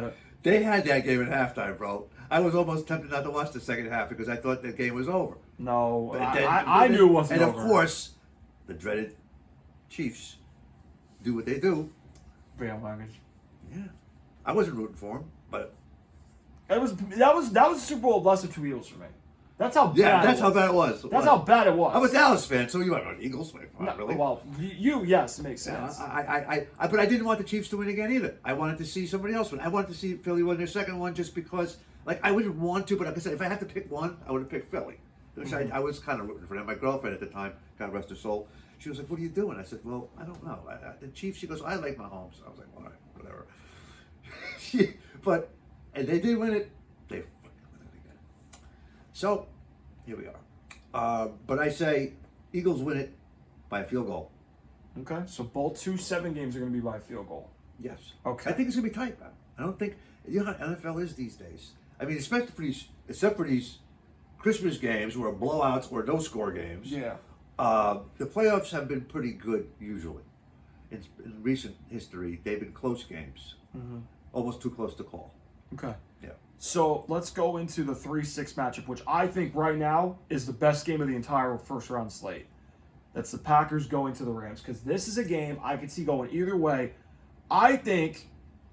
Uh, They had that game at halftime, bro. I was almost tempted not to watch the second half because I thought the game was over. no, But then- I knew it wasn't And over. of course, the dreaded Chiefs do what they do. Bandwagons. Yeah, I wasn't rooting for them, but That was the Super Bowl lesser two Eagles for me. That's how bad. yeah, that's it how was. bad it was. That's how bad it was. I'm a Dallas fan, so you are an Eagles fan, No, really. well, yes, it makes Yeah, sense. but I didn't want the Chiefs to win again either. I wanted to see somebody else win. I wanted to see Philly win their second one just because, like, I wouldn't want to, but like I said, if I had to pick one, I would have picked Philly. Which I was kind of rooting for them. My girlfriend at the time, God rest her soul, she was like, "What are you doing?" I said, "Well, I don't know. The Chiefs." She goes, "I like Mahomes." I was like, "All right, whatever." And they did win it. They fucking win it again. So here we are. But I say Eagles win it by a field goal. Okay, so both 2-7 games are going to be by field goal. Yes. Okay. I think it's gonna be tight, man. I don't think you know how NFL is these days. I mean, especially for these, except for these Christmas games where blowouts or no score games. Yeah. The playoffs have been pretty good usually. In recent history, they've been close games, almost too close to call. Okay. Yeah. So let's go into the 3-6 matchup, which I think right now is the best game of the entire first round slate. That's the Packers going to the Rams, because this is a game I could see going either way. I think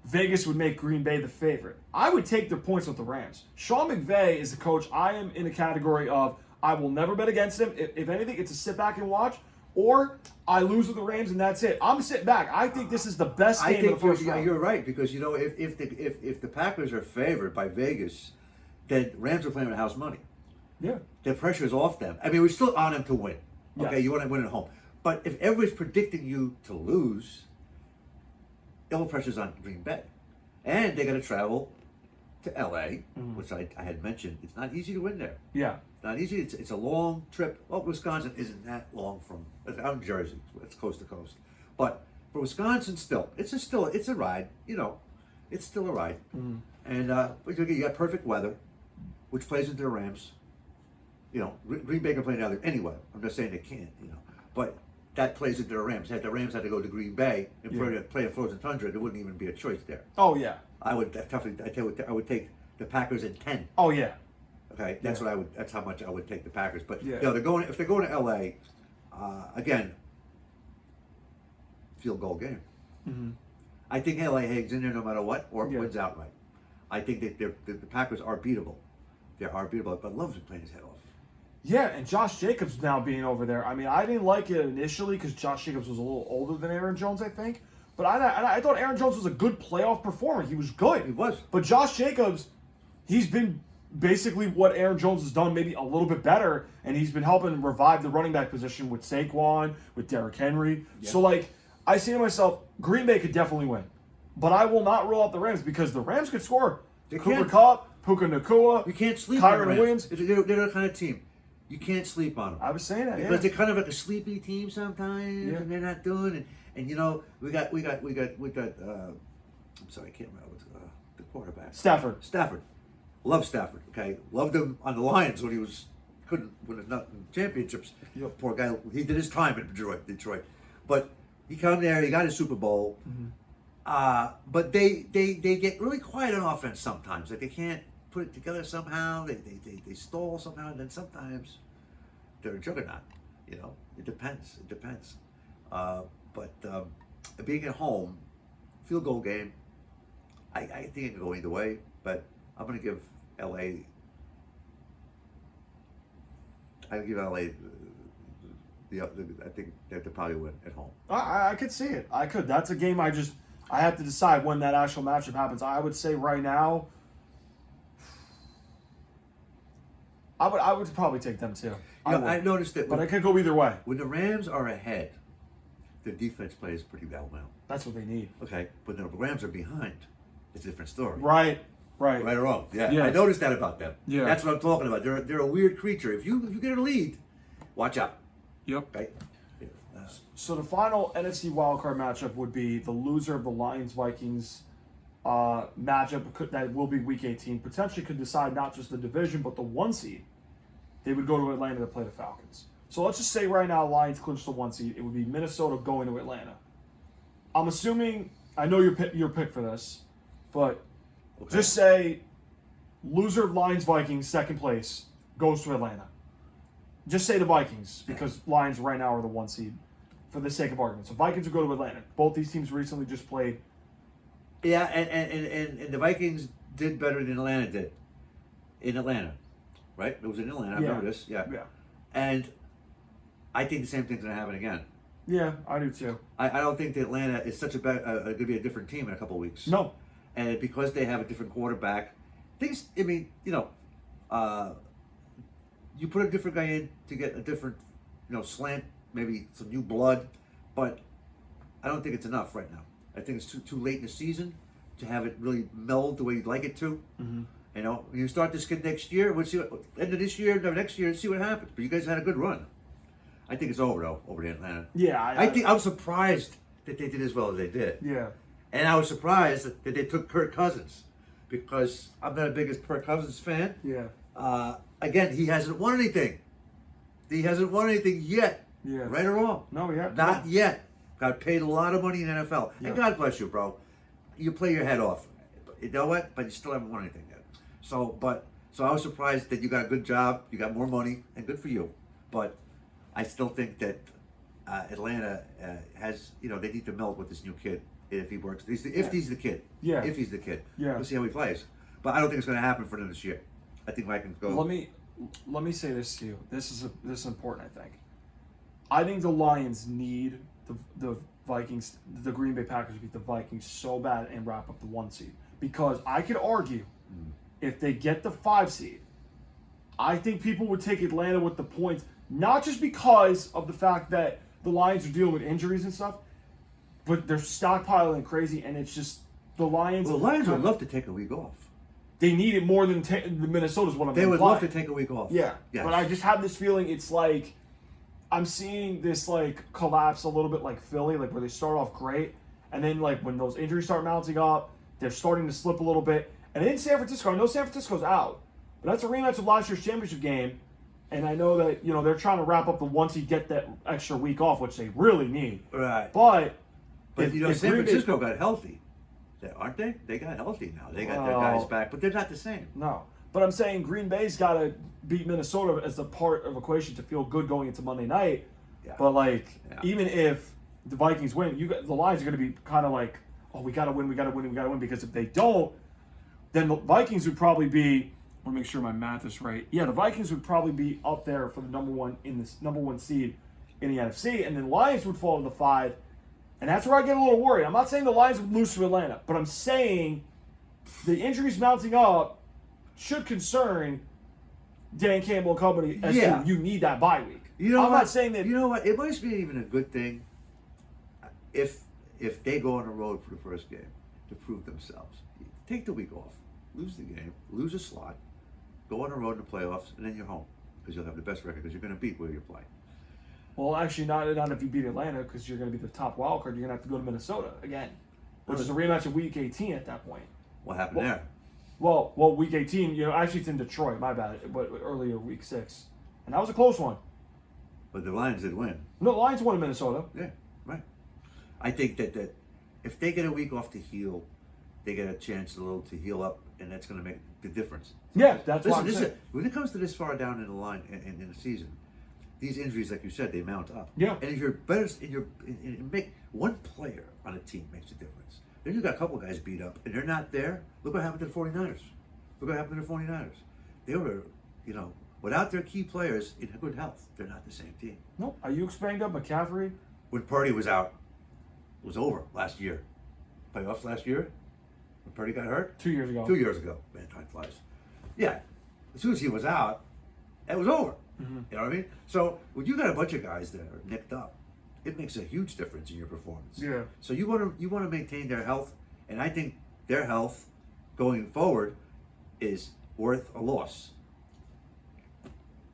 Vegas would make Green Bay the favorite. I would take their points with the Rams. Sean McVay is the coach. I am in a category of I will never bet against him. If anything, it's a sit back and watch, or I lose with the Rams and that's it. I'm sitting back. I think this is the best game of the first round. You're right, because you know if the Packers are favored by Vegas, then Rams are playing with house money. Yeah. The pressure is off them. I mean, we're still on them to win. Okay, Yes. you want to win at home. But if everybody's predicting you to lose, all the pressure's on Green Bay. And they got to travel to LA, which I had mentioned. It's not easy to win there. Yeah. Not easy. It's a long trip. Well, Wisconsin isn't that long from. I'm in Jersey. It's coast to coast. But for Wisconsin, it's a ride. You know, it's still a ride. And but you got perfect weather, which plays into the Rams. You know, Green Bay can play down there anyway. I'm not saying they can't. You know, but that plays into the Rams. Had the Rams had to go to Green Bay and play a frozen tundra, there wouldn't even be a choice there. Oh, yeah. I would take the Packers in 10. Oh, yeah. Okay, that's what I would. That's how much I would take the Packers. But Yeah. you know, if they're going to LA, again, field goal game. I think LA hangs in there no matter what, or wins outright. I think that the Packers are beatable. They are beatable, but Love's playing his head off. Yeah, and Josh Jacobs now being over there. I mean, I didn't like it initially because Josh Jacobs was a little older than Aaron Jones, I think. But I thought Aaron Jones was a good playoff performer. He was good. He was. But Josh Jacobs, he's been basically what Aaron Jones has done, maybe a little bit better, and he's been helping revive the running back position with Saquon, with Derrick Henry. Yeah. So, like, I say to myself, Green Bay could definitely win. But I will not rule out the Rams because the Rams could score. Cooper Kupp, Puka Nacua, you can't sleep on Kyron Williams. They're the kind of team. You can't sleep on them. I was saying that, because they're kind of like a sleepy team sometimes, and they're not doing. And you know, we got. I'm sorry, I can't remember the quarterback. Stafford, love Stafford. Okay, loved him on the Lions when he couldn't win nothing championships. Yep. Poor guy. He did his time in Detroit, but he come there. He got his Super Bowl. But they get really quiet on offense sometimes. Like they can't put it together somehow. They stall somehow, and then sometimes they're a juggernaut. You know, it depends. But being at home, field goal game, I think it can go either way. But I'm going to give LA. I give LA. I think they have to probably win at home. I could see it. I could. That's a game I have to decide when that actual matchup happens. I would say right now, I would probably take them too. I noticed that, but I could go either way. When the Rams are ahead, the defense plays pretty well now. That's what they need. Okay, but when the Rams are behind, it's a different story. Right or wrong. Yeah, yes. I noticed that about them. Yeah, that's what I'm talking about. They're a weird creature. If you get a lead, watch out. Yep. Okay. So the final NFC Wildcard matchup would be the loser of the Lions-Vikings matchup that will be Week 18. Potentially could decide not just the division, but the 1 seed. They would go to Atlanta to play the Falcons. So let's just say right now Lions clinch the 1 seed. It would be Minnesota going to Atlanta. I'm assuming, I know your pick for this, but Okay. just say loser of Lions Vikings second place goes to Atlanta. Just say the Vikings because Lions right now are the 1 seed, for the sake of argument. So Vikings will go to Atlanta. Both these teams recently just played. Yeah, and the Vikings did better than Atlanta did. In Atlanta, right? It was in Atlanta. I remember this. Yeah. And I think the same thing's going to happen again. Yeah, I do too. I don't think that Atlanta is such going to be a different team in a couple of weeks. No. And because they have a different quarterback, things. I mean, you put a different guy in to get a different, slant, maybe some new blood, but I don't think it's enough right now. I think it's too late in the season to have it really meld the way you'd like it to. Mm-hmm. When you start this kid next year, we'll see end of this year, no, next year, and see what happens. But you guys had a good run. I think it's over though, over in Atlanta. Yeah, I was surprised that they did as well as they did. Yeah. And I was surprised that they took Kirk Cousins, because I'm not the biggest Kirk Cousins fan. Yeah. Again, he hasn't won anything. He hasn't won anything yet. Yeah. Right or wrong? No, yeah. Not yet. Got paid a lot of money in NFL. Yeah. And God bless you, bro. You play your head off. You know what? But you still haven't won anything yet. So I was surprised that you got a good job, you got more money, and good for you. But I still think that Atlanta has, they need to meld with this new kid if he works. He's the kid. Yeah. If he's the kid. Yeah. We'll see how he plays. But I don't think it's going to happen for them this year. I think Vikings go. Let me say this to you. This is important. I think the Lions need the Vikings, the Green Bay Packers beat the Vikings so bad and wrap up the 1 seed, because I could argue if they get the 5 seed, I think people would take Atlanta with the points, not just because of the fact that the Lions are dealing with injuries and stuff, but they're stockpiling crazy, and it's just the Lions. Well, the Lions would love to take a week off. They need it more than the Minnesota's one of them. They would love to take a week off. Yeah, yes. But I just have this feeling it's like I'm seeing this collapse a little bit like Philly, where they start off great, and then when those injuries start mounting up, they're starting to slip a little bit. And in San Francisco, I know San Francisco's out, but that's a rematch of last year's championship game, and I know that they're trying to wrap up the 1 seed, get that extra week off, which they really need. Right. But if San Francisco got healthy, aren't they? They got healthy now. They got their guys back, but they're not the same. No. But I'm saying Green Bay's got to beat Minnesota as a part of equation to feel good going into Monday night. Yeah. But even if the Vikings win, the Lions are going to be kind of oh, we got to win, because if they don't, then the Vikings would probably be. Let me make sure my math is right. Yeah, the Vikings would probably be up there for the number 1 seed in the NFC, and then Lions would fall to the 5. And that's where I get a little worried. I'm not saying the Lions would lose to Atlanta, but I'm saying the injuries mounting up should concern Dan Campbell and company as to you need that bye week. I'm not saying that. You know what? It might be even a good thing if they go on the road for the first game to prove themselves. Take the week off, lose the game, lose a slot, go on the road in the playoffs, and then you're home because you'll have the best record because you're going to beat where you play. Well, actually, not if you beat Atlanta, because you're going to be the top wild card. You're going to have to go to Minnesota again, which is a rematch of Week 18 at that point. What happened there? Well, Week 18, actually it's in Detroit, my bad, but earlier Week 6. And that was a close one. But the Lions did win. No, the Lions won in Minnesota. Yeah, right. I think that if they get a week off to heal, they get a chance to heal up, and that's going to make the difference. Yeah, that's why I'm saying. When it comes to this far down in the line in the season, these injuries, like you said, they mount up. Yeah. And if you're better, make one player on a team makes a difference. Then you got a couple of guys beat up, and they're not there. Look what happened to the 49ers. Look what happened to the 49ers. They were, without their key players in good health, they're not the same team. No, are you banged up McCaffrey? When Purdy was out, it was over last year. Playoffs last year, when Purdy got hurt. 2 years ago. 2 years ago. Man, time flies. Yeah. As soon as he was out, it was over. Mm-hmm. You know what I mean? So when you got a bunch of guys that are nicked up, it makes a huge difference in your performance. Yeah. So you want to maintain their health, and I think their health going forward is worth a loss.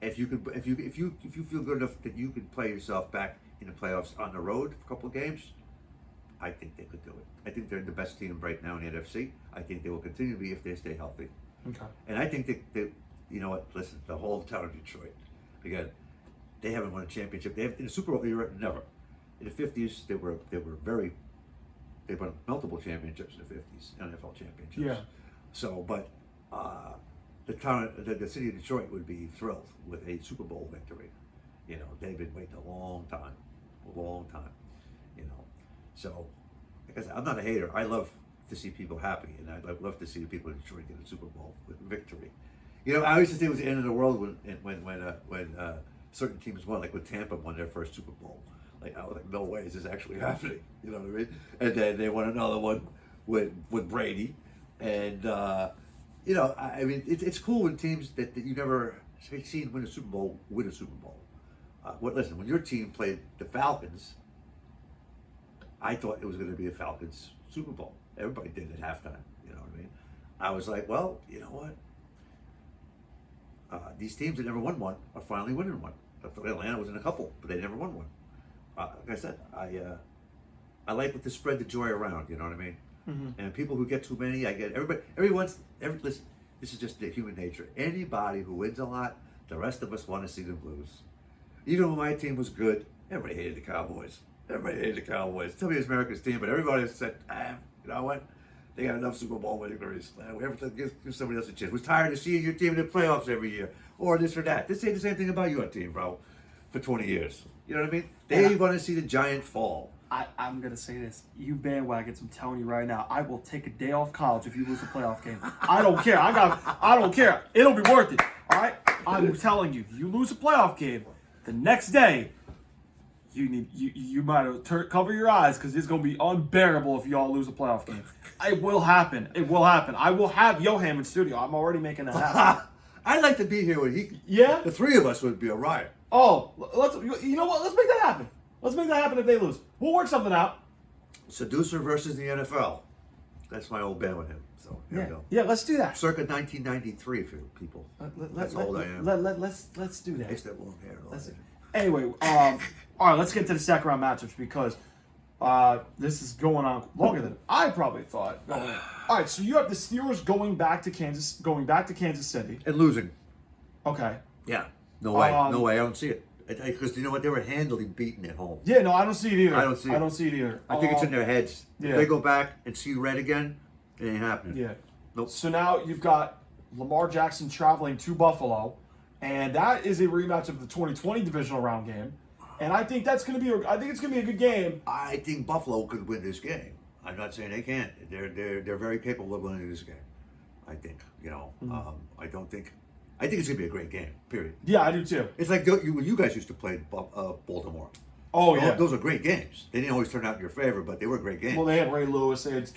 If you feel good enough that you could play yourself back in the playoffs on the road for a couple of games, I think they could do it. I think they're the best team right now in the NFC. I think they will continue to be if they stay healthy. Okay. And I think that you know what? Listen, the whole town of Detroit, again, they haven't won a championship. They have in the Super Bowl era, never. In the 50s, they were very They've won multiple championships in the 50s, NFL championships. Yeah. So, but the city of Detroit would be thrilled with a Super Bowl victory. You know, they've been waiting a long time. You know, so like I said, I'm not a hater. I love to see people happy, and I'd love to see the people in Detroit get a Super Bowl with victory. You know, I used to think it was the end of the world when certain teams won, like when Tampa won their first Super Bowl. Like, I was like, no way is this actually happening. You know what I mean? And then they won another one with Brady, and you know, I mean, it's cool when teams that you never seen win a Super Bowl win a Super Bowl. Listen, when your team played the Falcons, I thought it was going to be a Falcons Super Bowl. Everybody did at halftime. You know what I mean? I was like, well, you know what? These teams that never won one are finally winning one. I thought Atlanta was in a couple, but they never won one. Like I said, I like to spread the joy around. You know what I mean? Mm-hmm. And people who get too many, I get listen. This is just the human nature. Anybody who wins a lot, the rest of us want to see them lose. Even when my team was good, everybody hated the Cowboys. Tell me it was America's team, but everybody said, you know what? They got enough Super Bowl victories. We have to give somebody else a chance. We're tired of seeing your team in the playoffs every year, or this or that. They say the same thing about your team, bro, for 20 years. You know what I mean? They want to see the giant fall. I'm going to say this. You bandwagons, I'm telling you right now, I will take a day off college if you lose a playoff game. I don't care. I don't care. It'll be worth it. All right? I'm telling you, you lose a playoff game, the next day, you might have cover your eyes because it's going to be unbearable if you all lose a playoff game. It will happen. I will have Johan in studio. I'm already making that happen. I'd like to be here when he. Yeah? The three of us would be a riot. Oh, you know what? Let's make that happen. Let's make that happen if they lose. We'll work something out. Seducer versus the NFL. That's my old band with him. So here we go. Yeah, let's do that. Circa 1993 for people. That's how old I am. Let's do that. I used to have long hair. Anyway, all right, let's get to the second round matchups because this is going on longer than I probably thought. All right, so you have the Steelers going back to Kansas City and losing. Okay. Yeah. No way. I don't see it. Because you know what? They were handily beaten at home. Yeah, no, I don't see it either. I don't see it either. I think it's in their heads. Yeah. If they go back and see red again, it ain't happening. Yeah. Nope. So now you've got Lamar Jackson traveling to Buffalo, and that is a rematch of the 2020 divisional round game. And I think it's going to be a good game. I think Buffalo could win this game. I'm not saying they can't. They're very capable of winning this game. I think. You know. Mm-hmm. I think it's going to be a great game, period. Yeah, I do too. It's like you guys used to play Baltimore. Oh, yeah. Those are great games. They didn't always turn out in your favor, but they were great games. Well, they had Ray Lewis. Those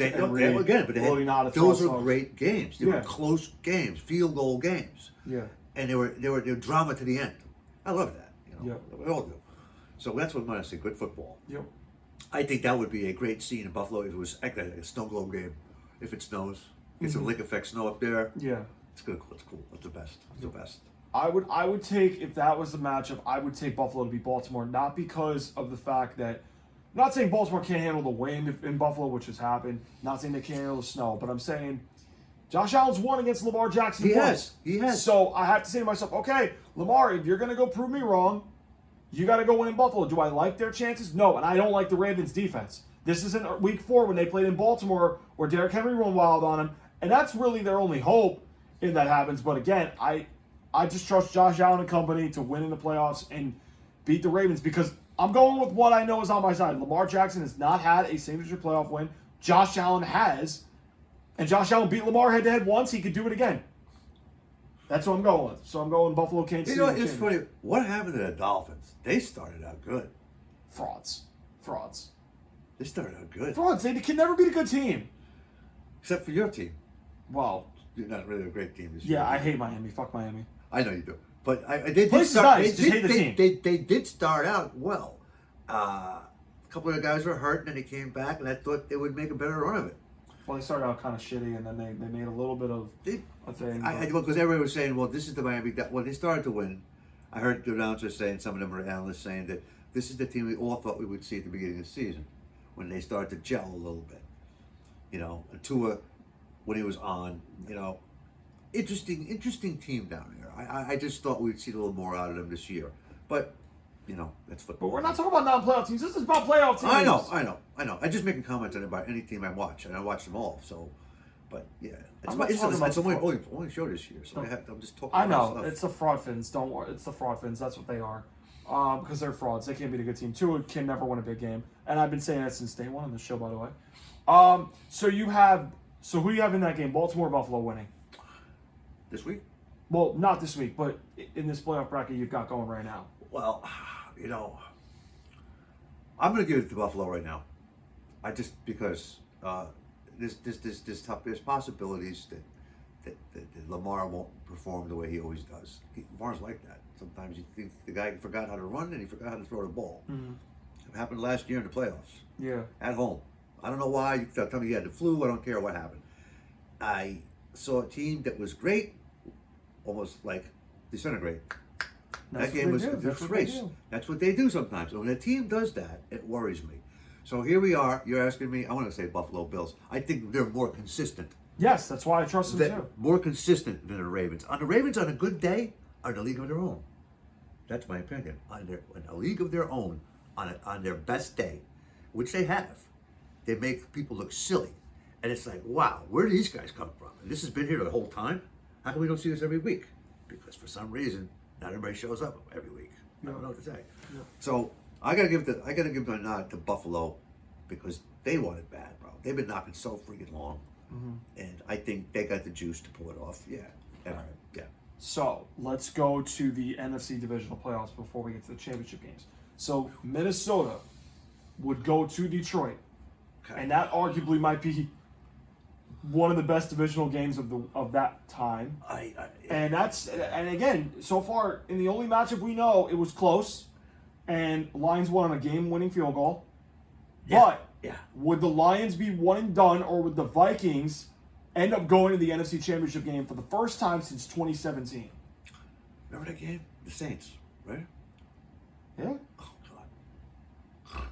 are great games. They were close games, field goal games. Yeah. And they were drama to the end. I love that. You know? Yeah. We all do. So that's what I want to see, good football. Yep. I think that would be a great scene in Buffalo if it was like a snow globe game. If it snows. Get some lake effect snow up there. Yeah. It's good. It's cool. It's the best. It's the best. I would take, if that was the matchup, I would take Buffalo to beat Baltimore, not because of the fact that, I'm not saying Baltimore can't handle the wind in Buffalo, which has happened, not saying they can't handle the snow, but I'm saying Josh Allen's won against Lamar Jackson. He has. So I have to say to myself, okay, Lamar, if you're going to go prove me wrong, you got to go win in Buffalo. Do I like their chances? No, and I don't like the Ravens' defense. This isn't week 4 when they played in Baltimore where Derrick Henry went wild on him, and that's really their only hope if that happens. But again, I just trust Josh Allen and company to win in the playoffs and beat the Ravens because I'm going with what I know is on my side. Lamar Jackson has not had a signature playoff win. Josh Allen has. And Josh Allen beat Lamar head-to-head once. He could do it again. That's what I'm going with. So I'm going Buffalo, Kansas City. You know, it's funny. What happened to the Dolphins? They started out good. Frauds. They started out good. Frauds. They can never beat a good team. Except for your team. Well. You're not really a great team this year. Yeah, I hate Miami. Fuck Miami. I know you do. But they did Place start. Nice. They did start out well. A couple of guys were hurt, and then they came back, and I thought they would make a better run of it. Well, they started out kind of shitty, and then they made a little bit of a thing. Because everybody was saying, well, this is the Miami. When they started to win, I heard the announcers saying, some of them were analysts saying that this is the team we all thought we would see at the beginning of the season when they started to gel a little bit. You know, Tua, when he was on, you know, interesting team down here. I just thought we'd see a little more out of them this year. But that's football. But we're not talking about non-playoff teams. This is about playoff teams. I know. I'm just making comments about any team I watch, and I watch them all. So, but yeah, it's only show this year, so I'm just talking. I know about it's the fraud fins. Don't worry, it's the fraud fins. That's what they are, because they're frauds. They can't beat a good team. Tua can never win a big game, and I've been saying that since day one on the show, by the way. So who do you have in that game? Baltimore, Buffalo winning this week. Well, not this week, but in this playoff bracket you've got going right now. Well, I'm going to give it to Buffalo right now. Because there's possibilities that Lamar won't perform the way he always does. Lamar's like that. Sometimes you think the guy forgot how to run and he forgot how to throw the ball. Mm-hmm. It happened last year in the playoffs. Yeah. At home. I don't know why. You tell me he had the flu. I don't care what happened. I saw a team that was great, almost like disintegrate. That game was a race. That's what they do sometimes. And when a team does that, it worries me. So here we are. You're asking me. I want to say Buffalo Bills. I think they're more consistent. Yes, that's why I trust them too. More consistent than the Ravens. On the Ravens, on a good day, are in a league of their own. That's my opinion. On a league of their own, on their best day, which they have, they make people look silly. And it's like, wow, where do these guys come from? And this has been here the whole time. How come we don't see this every week? Because for some reason, not everybody shows up every week. I don't know what to say. Yeah. So I gotta give the nod to Buffalo because they want it bad, bro. They've been knocking so freaking long, and I think they got the juice to pull it off. Yeah. All right. Yeah. So let's go to the NFC Divisional playoffs before we get to the championship games. So Minnesota would go to Detroit, and that arguably might be one of the best divisional games of that time. And again, so far in the only matchup we know, it was close, and Lions won on a game-winning field goal. Yeah. But would the Lions be one and done, or would the Vikings end up going to the NFC Championship game for the first time since 2017? Remember that game? The Saints, right? Yeah. Oh God,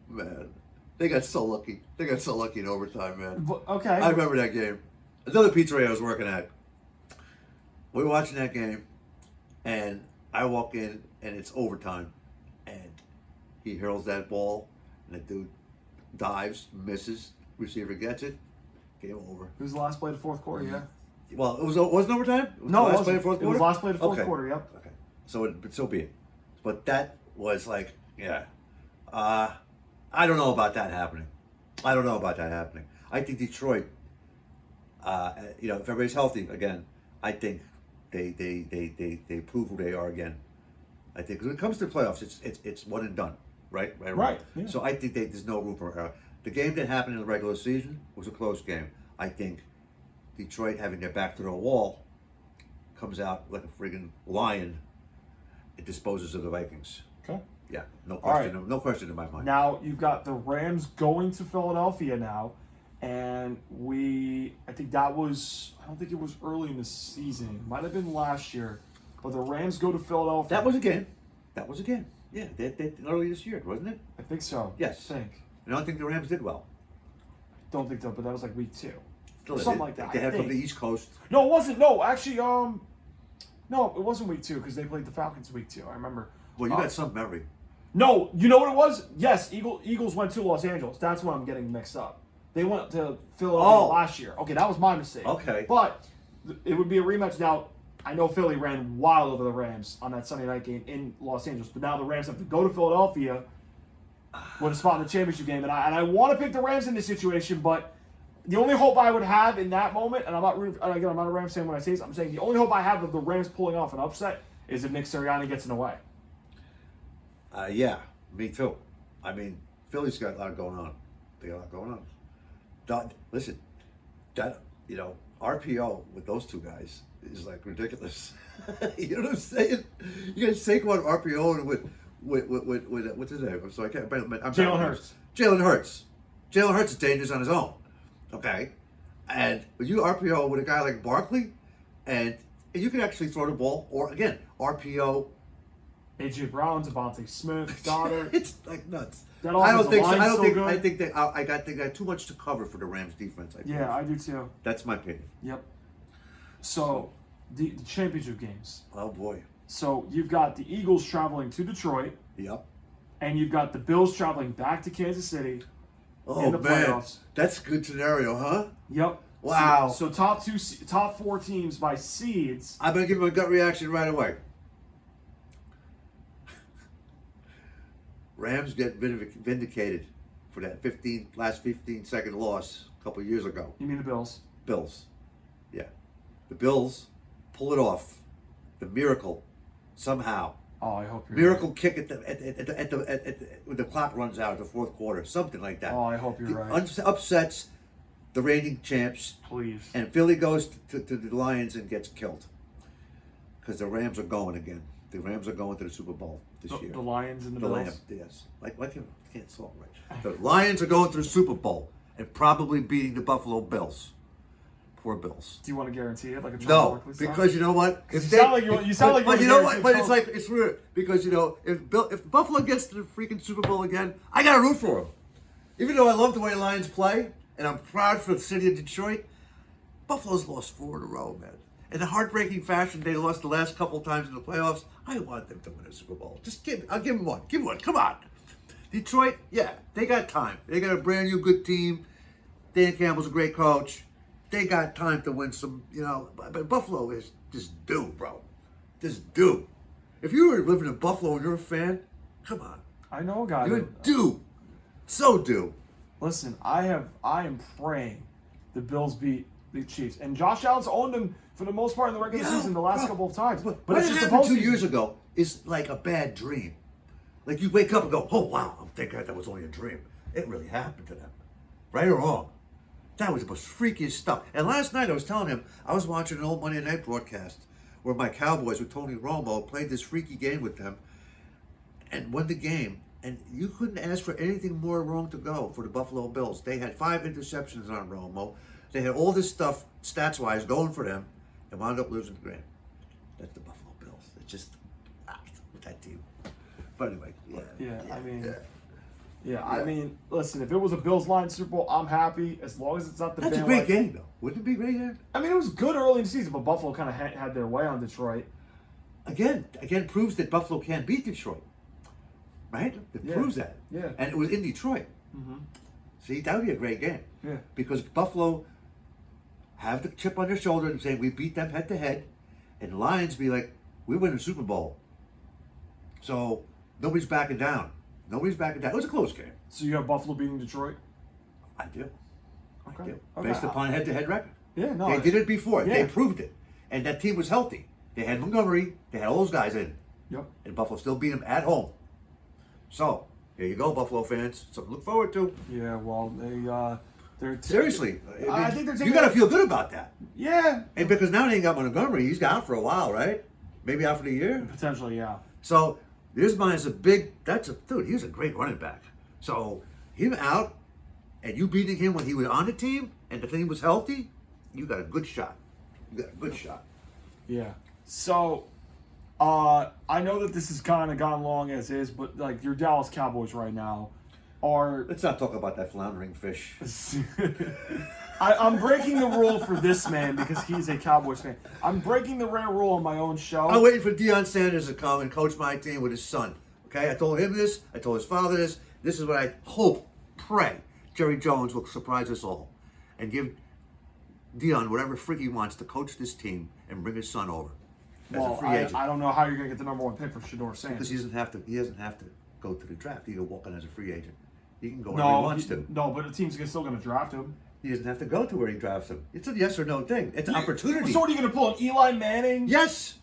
man. They got so lucky. They got so lucky in overtime, man. Okay. I remember that game. Another pizzeria I was working at. We were watching that game, and I walk in, and it's overtime, and he hurls that ball, and the dude dives, misses, receiver gets it, game over. It was the last play of the fourth quarter, yeah. Well, wasn't overtime? No, it last play of the fourth quarter? It was last play of the fourth quarter, yep. Okay. So be it. But that was like, I don't know about that happening. I think Detroit, if everybody's healthy again, I think they prove who they are again. I think when it comes to playoffs, it's one and done, right? Right. Yeah. So I think there's no room for error. The game that happened in the regular season was a close game. I think Detroit, having their back to the wall, comes out like a friggin' lion. It disposes of the Vikings. Okay. Yeah, no question. Right. No question in my mind. Now you've got the Rams going to Philadelphia now, and I think I don't think it was early in the season. It might have been last year, but the Rams go to Philadelphia. That was a game. Yeah, they early this year, wasn't it? I think so. Yes. I think. I don't think the Rams did well. Don't think so, but that was like week 2. Still, something like that. They had from the East Coast. No, it wasn't. No, actually, no, it wasn't week 2 because they played the Falcons week 2. I remember. Well, you got some memory. No, you know what it was? Yes, Eagles went to Los Angeles. That's what I'm getting mixed up. They went to Philadelphia last year. Okay, that was my mistake. Okay. But it would be a rematch. Now, I know Philly ran wild over the Rams on that Sunday night game in Los Angeles, but now the Rams have to go to Philadelphia with a spot in the championship game. And I want to pick the Rams in this situation, but the only hope I would have in that moment, and I'm not a Rams fan when I say this, I'm saying the only hope I have of the Rams pulling off an upset is if Nick Sirianni gets in the way. Yeah, me too. I mean, Philly's got a lot going on. They got a lot going on. Listen, RPO with those two guys is like ridiculous. You know what I'm saying? You got Saquon RPO and with what's his name? I'm sorry, I can't. Jalen Hurts. Jalen Hurts is dangerous on his own. Okay, and when you RPO with a guy like Barkley, and you can actually throw the ball, or again RPO. A.J. Brown, Devontae Smith, Goddard. It's like nuts. I don't think so. I think they got too much to cover for the Rams defense. I do too. That's my opinion. Yep. So the championship games. Oh boy. So you've got the Eagles traveling to Detroit, Yep. and you've got the Bills traveling back to Kansas City Oh, in the man. playoffs. That's a good scenario, huh? Yep. Wow. So top 4 teams by seeds. I'm going to give him a gut reaction right away. Rams get vindicated for that last 15-second loss a couple of years ago. You mean the Bills? Bills. Yeah. The Bills pull it off. The miracle, somehow. Oh, I hope you're Miracle kick when the clock runs out at the fourth quarter. Something like that. Oh, I hope you're right. Upsets the reigning champs. Please. And Philly goes to the Lions and gets killed. Because the Rams are going again. The Rams are going to the Super Bowl this year. The Lions and the Bills? Lions, yes. Like, why can't talk right? The Lions are going to the Super Bowl and probably beating the Buffalo Bills. Poor Bills. Do you want to guarantee it? Like a Charles No, Barkley style? because you know what? You sound like you want But to you know guarantee what? But it. it's like, it's weird. Because, you know, if Buffalo gets to the freaking Super Bowl again, I got to root for them. Even though I love the way Lions play, and I'm proud for the city of Detroit, Buffalo's lost 4 in a row, man. In a heartbreaking fashion, they lost the last couple times in the playoffs. I want them to win a Super Bowl. I'll give them one. Give them one. Come on. Detroit, yeah, they got time. They got a brand new good team. Dan Campbell's a great coach. They got time to win some, you know. But Buffalo is just due, bro. Just due. If you were living in Buffalo and you're a fan, come on. I know a guy. You're due. So due. Listen, I am praying the Bills beat the Chiefs. And Josh Allen's owned them for the most part in the regular season the last couple of times. But what it's just the happened postseason. 2 years ago is like a bad dream. Like you wake up and go, oh wow, I'm thinking that was only a dream. It really happened to them. Right or wrong. That was the most freakiest stuff. And last night I was telling him, I was watching an old Monday night broadcast where my Cowboys with Tony Romo played this freaky game with them and won the game. And you couldn't ask for anything more wrong to go for the Buffalo Bills. They had 5 interceptions on Romo. They had all this stuff, stats-wise, going for them, and wound up losing the game. That's the Buffalo Bills. It's just with that team. But anyway, I mean, listen, if it was a Bills-Lions Super Bowl, I'm happy as long as it's not the that's a great game, though. Wouldn't it be a great game? I mean, it was good early in the season, but Buffalo kind of had their way on Detroit. Again proves that Buffalo can't beat Detroit. Right? It proves that. Yeah. And it was in Detroit. Mm-hmm. See, that would be a great game. Yeah. Because Buffalo have the chip on their shoulder and say, we beat them head to head. And Lions be like, we win the Super Bowl. So nobody's backing down. Nobody's backing down. It was a close game. So you have Buffalo beating Detroit? I do. Okay. I do. Okay. Based upon head-to-head record. Yeah, no. They did it before. Yeah. They proved it. And that team was healthy. They had Montgomery. They had all those guys in. Yep. And Buffalo still beat them at home. So, here you go, Buffalo fans. Something to look forward to. Yeah, well, they're Seriously. I think they're taking you got to feel good about that. Yeah. And because now they ain't got Montgomery. He's out for a while, right? Maybe out for the year. Potentially, yeah. So, this man is dude, he was a great running back. So, him out and you beating him when he was on the team and the team was healthy, you got a good shot. You got a good shot. Yeah. So, I know that this has kind of gone long as is, but like your Dallas Cowboys right now are. Let's not talk about that floundering fish. I'm breaking the rule for this man because he's a Cowboys fan. I'm breaking the rare rule on my own show. I'm waiting for Deion Sanders to come and coach my team with his son. Okay, I told him this. I told his father this. This is what I pray Jerry Jones will surprise us all and give Deion whatever freak he wants to coach this team and bring his son over. As a free agent. I don't know how you're going to get the number 1 pick for Shedeur Sanders. Because he doesn't have to go to the draft. He can walk in as a free agent. He can go wherever he wants to. No, but the team's still going to draft him. He doesn't have to go to where he drafts him. It's a yes or no thing. It's an opportunity. So what are you going to pull? An Eli Manning? Yes.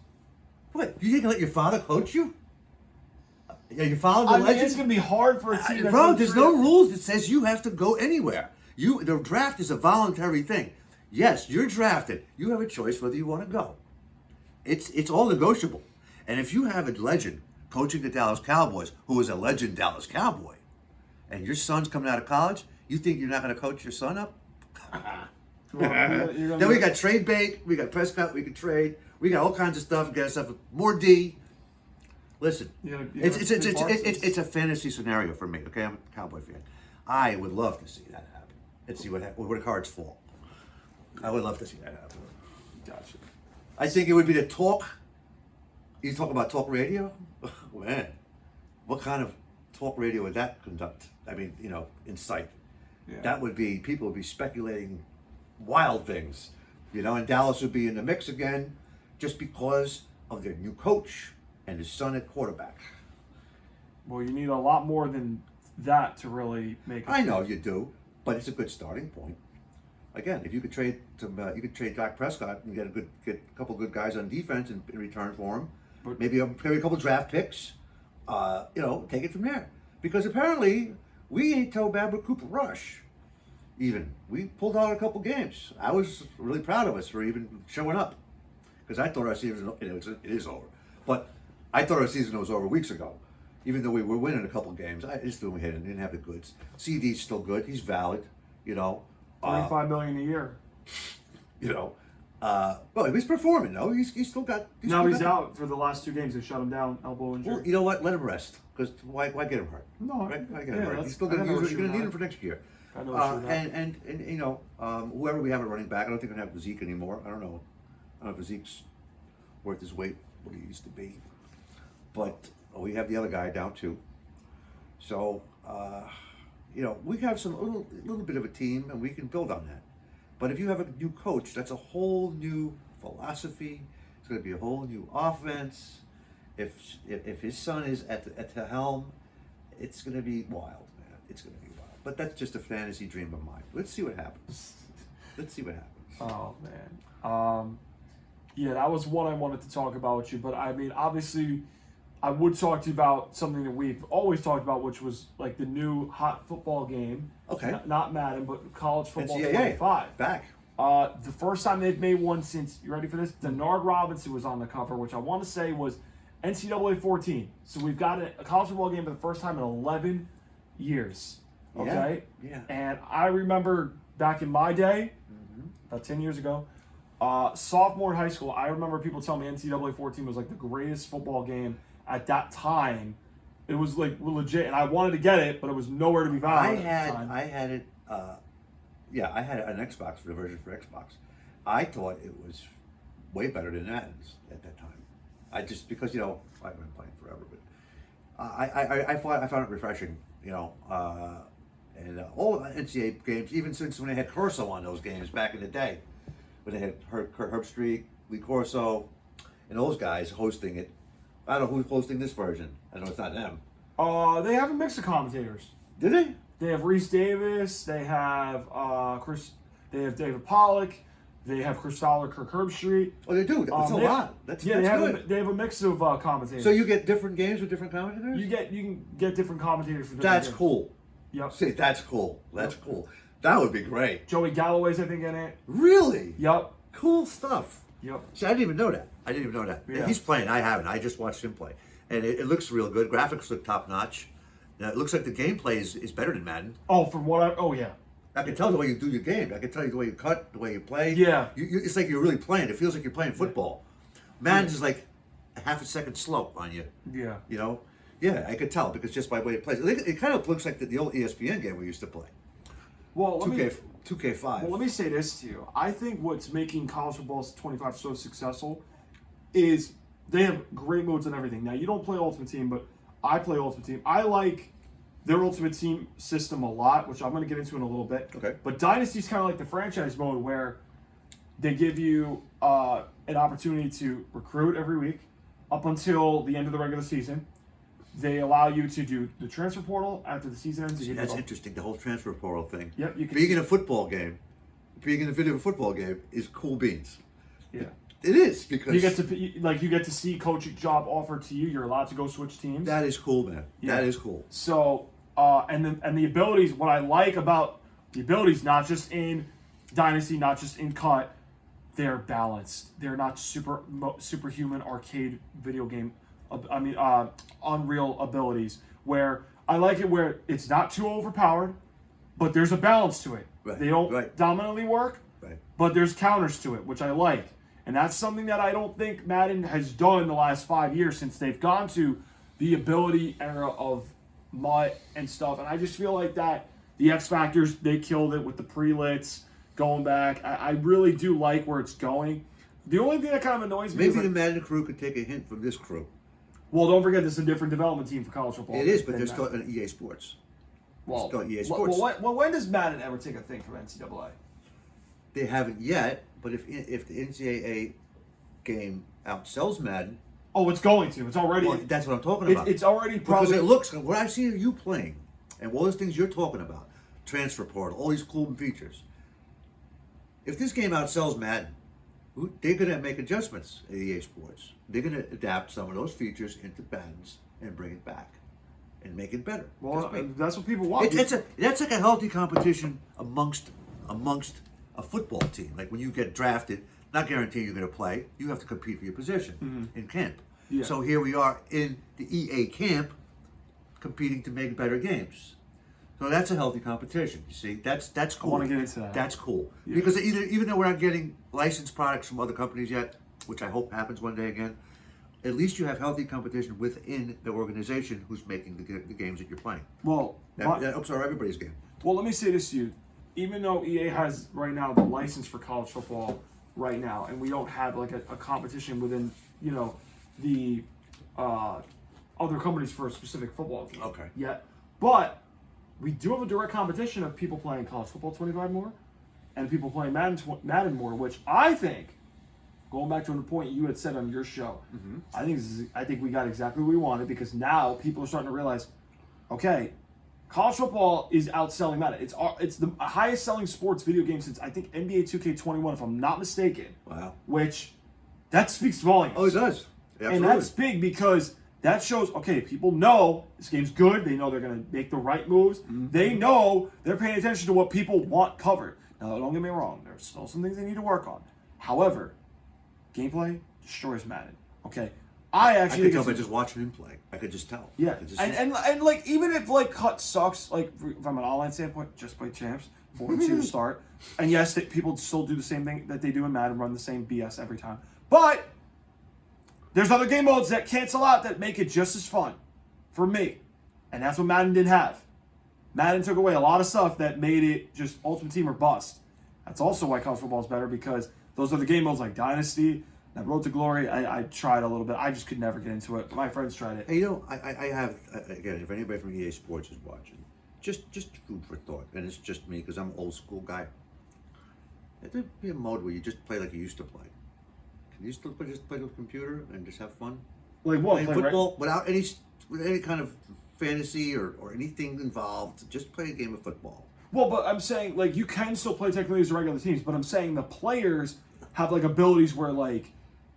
What? You think let your father coach you? Yeah, your father the legend? It's going to be hard for a team. Bro, there's no rules that says you have to go anywhere. The draft is a voluntary thing. Yes, you're drafted. You have a choice whether you want to go. It's all negotiable. And if you have a legend coaching the Dallas Cowboys, who is a legend Dallas Cowboy, and your son's coming out of college, you think you're not going to coach your son up? Then we got trade bait, we got Prescott, we can trade, we got all kinds of stuff, we got stuff with more D. Listen, it's a fantasy scenario for me. Okay, I'm a Cowboy fan. I would love to see that happen and see where the cards fall. I would love to see that happen. Gotcha. I think it would be the talk You talk about talk radio? Man, what kind of talk radio would that conduct? I mean, incite. Yeah. That would be, people would be speculating wild things, and Dallas would be in the mix again just because of their new coach and his son at quarterback. Well, you need a lot more than that to really make it. I know you do, but it's a good starting point. Again, if you could trade you could trade Dak Prescott and get a couple good guys on defense in return for him, But- maybe a couple draft picks, take it from there. Because apparently we ain't so bad with Cooper Rush. Even we pulled out a couple games. I was really proud of us for even showing up, because I thought our season it is over, but I thought our season was over weeks ago. Even though we were winning a couple games, I just didn't have the goods. CD's still good. He's valid. $25 million a year. Well, he's performing though. He's still got. Now he's out for the last 2 games. They shut him down, elbow injury. Well, you know what? Let him rest. Because why get him hurt? No, Why get him hurt? that's- He's still I going know what to you're need him not. for next year. I know what you're not. And whoever we have at running back, I don't think we're gonna have Zeke anymore. I don't know if Zeke's worth his weight what he used to be, but we have the other guy down too. So we have some little bit of a team, and we can build on that. But if you have a new coach, that's a whole new philosophy. It's going to be a whole new offense. If his son is at the helm, it's going to be wild, man. It's going to be wild. But that's just a fantasy dream of mine. Let's see what happens. Oh man. Yeah, that was one I wanted to talk about with you. But I mean, obviously, I would talk to you about something that we've always talked about, which was like the new hot football game. Okay. Not Madden, but college football NCAA. 25. Back. The first time they've made one since, you ready for this? Denard Robinson was on the cover, which I want to say was NCAA 14. So we've got a college football game for the first time in 11 years. Okay? Yeah. And I remember back in my day, about 10 years ago, sophomore in high school, I remember people telling me NCAA 14 was like the greatest football game at that time. It was like legit, and I wanted to get it, but it was nowhere to be found. I had it. I had an Xbox for the version for Xbox. I thought it was way better than Madden's at that time. Because I've been playing forever, but I found it refreshing. And all NCAA games, even since when they had Corso on those games back in the day, when they had Herbstreit, Lee Corso, and those guys hosting it. I don't know who's hosting this version. I know it's not them. They have a mix of commentators. Did they? They have Reese Davis. They have They have David Pollock. They have Chris Fowler, Kirk Herbstreit. Oh, they do. That's a lot. That's good. They have a mix of commentators. So you get different games with different commentators? You can get different commentators for different That's games. cool. Yep. See, that's cool. That's cool. That would be great. Joey Galloway's, I think, in it. Really? Yep. Cool stuff. Yep. See, I didn't even know that. Yeah. He's playing. I haven't. I just watched him play. And it looks real good. Graphics look top notch. It looks like the gameplay is better than Madden. Oh, from what oh yeah. I can tell the way you do your game. I can tell you the way you cut, the way you play. Yeah. It's like you're really playing. It feels like you're playing football. Madden's is like a half a second slope on you. Yeah. Yeah, I could tell because just by the way it plays. It kind of looks like the old ESPN game we used to play. Well, 2K5. Well, let me say this to you. I think what's making college football 25 so successful is they have great modes and everything. Now, you don't play Ultimate Team, but I play Ultimate Team. I like their Ultimate Team system a lot, which I'm going to get into in a little bit. Okay. But Dynasty's kind of like the franchise mode where they give you an opportunity to recruit every week up until the end of the regular season. They allow you to do the transfer portal after the season ends. That's interesting, the whole transfer portal thing. Yep. You can being in a video football game is cool beans. Yeah. It is because you get to see coaching job offered to you. You're allowed to go switch teams. That is cool, man. Yeah. That is cool. So and the abilities. What I like about the abilities, not just in Dynasty, not just in Cut, they're balanced. They're not superhuman arcade video game. Unreal abilities. Where I like it, where it's not too overpowered, but there's a balance to it. Right. They don't dominantly work, right, but there's counters to it, which I like. And that's something that I don't think Madden has done in the last 5 years since they've gone to the ability era of MUT and stuff. And I just feel like that the X Factors, they killed it with the pre-lits going back. I really do like where it's going. The only thing that kind of annoys me Maybe is the Madden crew could take a hint from this crew. well, don't forget this is a different development team for college football. It is, but they're still on EA Sports. well, still EA Sports. when does Madden ever take a thing from NCAA? They haven't yet, but if the NCAA game outsells Madden, Oh, it's going to. It's already. well, that's what I'm talking about. It's already probably. Because it looks, what I see you playing, and all those things you're talking about, transfer portal, all these cool features. If this game outsells Madden, they're going to make adjustments at EA Sports. They're going to adapt some of those features into Maddens and bring it back and make it better. Well, that's what people want. That's like a healthy competition amongst a football team. Like when you get drafted, not guaranteed you're going to play. You have to compete for your position in camp. Yeah. So here we are in the EA camp, competing to make better games. So that's a healthy competition. You see, that's cool. I want to get into that. That's cool Yeah. because even though we're not getting licensed products from other companies yet, which I hope happens one day again, at least you have healthy competition within the organization who's making the games that you're playing. Well, That helps our everybody's game. well, let me say this to you. Even though EA has right now the license for college football right now, and we don't have like a competition within, the other companies for a specific football team. Okay. Yet, but we do have a direct competition of people playing college football 25 more, and people playing Madden more, which I think, going back to the point you had said on your show, I think we got exactly what we wanted because now people are starting to realize, okay, college football is outselling Madden. It's the highest selling sports video game since I think NBA 2K21, if I'm not mistaken. Wow. Which that speaks volumes. Oh, it does. Absolutely. And that's big because that shows, okay, people know this game's good. They know they're going to make the right moves. They know they're paying attention to what people want covered. Now, don't get me wrong. There's still some things they need to work on. However, gameplay destroys Madden. Okay? I could tell by just watching him play. I could just tell. Yeah. And like, even if, like, cut sucks, like, from an online standpoint, just play champs. 4-2 to start. And yes, people still do the same thing that they do in Madden, run the same BS every time. But there's other game modes that cancel out that make it just as fun for me. And that's what Madden didn't have. Madden took away a lot of stuff that made it just Ultimate Team or bust. That's also why college football is better because those other game modes like Dynasty, that Road to Glory, I tried a little bit. I just could never get into it. My friends tried it. Hey, I have, again, if anybody from EA Sports is watching, just food for thought. And it's just me because I'm an old school guy. There'd be a mode where you just play like you used to play. Can you still just play with the computer and just have fun? Like what? Playing football without any kind of fantasy or anything involved. Just play a game of football. Well, but I'm saying, like, you can still play technically as the regular teams, but I'm saying the players have, like, abilities where, like,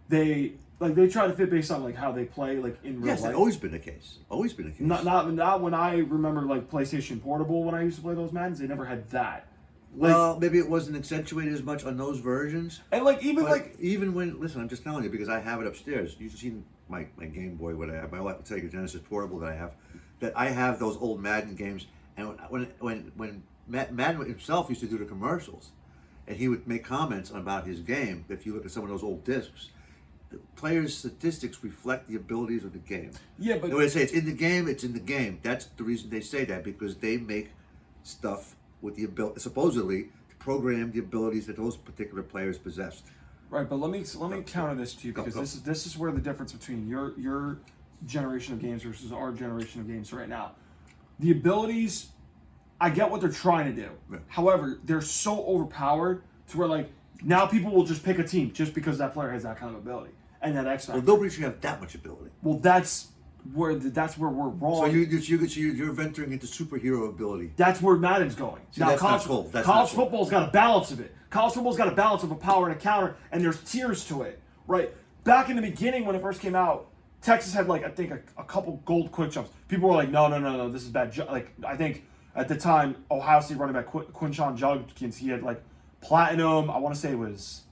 they try to fit based on, like, how they play, like, in real life. Yes, that's always been the case. Always been the case. Not when I remember, like, PlayStation Portable when I used to play those Maddens. They never had that. Like, Well, maybe it wasn't accentuated as much on those versions. and, like, Even when, listen, I'm just telling you because I have it upstairs. You've seen my Game Boy, what I have, my Sega Genesis Portable that I have those old Madden games. And when Madden himself used to do the commercials, and he would make comments about his game. If you look at some of those old discs, the players' statistics reflect the abilities of the game. Yeah, but when they say it's in the game, it's in the game. That's the reason they say that because they make stuff with the ability, supposedly, to program the abilities that those particular players possessed. Right, but let me counter this to you because this is where the difference between your generation of games versus our generation of games right now. The abilities, I get what they're trying to do. Yeah. However, they're so overpowered to where, like, now people will just pick a team just because that player has that kind of ability and that X factor. Well, nobody should have that much ability. Well, that's where we're wrong. So you're venturing into superhero ability. That's where Madden's going. See, that's not cool. College football's got a balance of it. College football's got a balance of a power and a counter, and there's tiers to it, right? Back in the beginning when it first came out, Texas had, like, I think a couple gold quick jumps. People were like, no, this is bad. Like, I think at the time, Ohio State running back Quinshon Judkins, he had, like, platinum. I want to say it was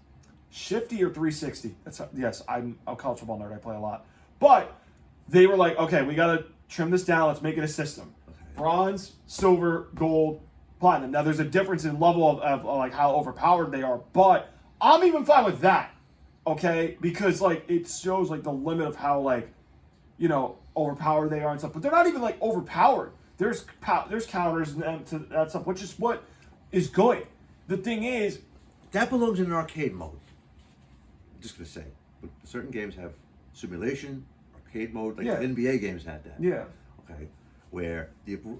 Shifty or 360. Yes, I'm a college football nerd. I play a lot. But they were like, okay, we got to trim this down. Let's make it a system. Okay. Bronze, silver, gold, platinum. Now, there's a difference in level of like how overpowered they are, but I'm even fine with that. Okay, because, like, it shows, like, the limit of how, like, overpowered they are and stuff. But they're not even, like, overpowered. There's counters and to that stuff, which is what is good. The thing is, that belongs in an arcade mode. just gonna say, but certain games have simulation, arcade mode, like Yeah. NBA games had that. Yeah. Okay, where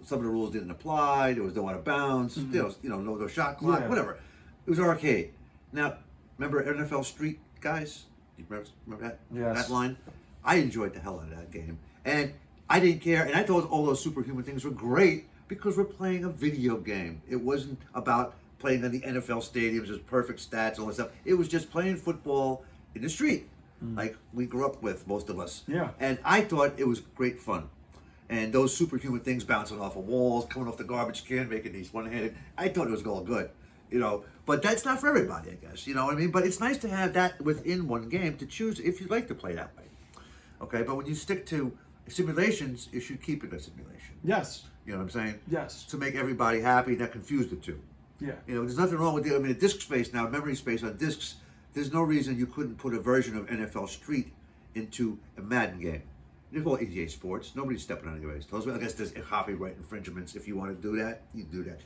some of the rules didn't apply. There was no out of bounds. No shot clock, Yeah. whatever. It was arcade. Now, remember NFL Street guys? You remember that? Yes. That line. I enjoyed the hell out of that game, and I didn't care. And I thought all those superhuman things were great because we're playing a video game. It wasn't about playing in the NFL stadiums with perfect stats, all that stuff. It was just playing football in the street, like we grew up with, most of us. Yeah. And I thought it was great fun. And those superhuman things bouncing off of walls, coming off the garbage can, making these one-handed. I thought it was all good, But that's not for everybody, I guess. You know what I mean? But it's nice to have that within one game to choose if you'd like to play that way. Okay, but when you stick to simulations, you should keep it a simulation. Yes. You know what I'm saying? Yes. To make everybody happy, not confuse the two. Yeah. There's nothing wrong with a disk space now, memory space on disks. There's no reason you couldn't put a version of NFL Street into a Madden game. You call it EA Sports. Nobody's stepping on anybody's toes. I guess there's copyright infringements. If you want to do that, you do that.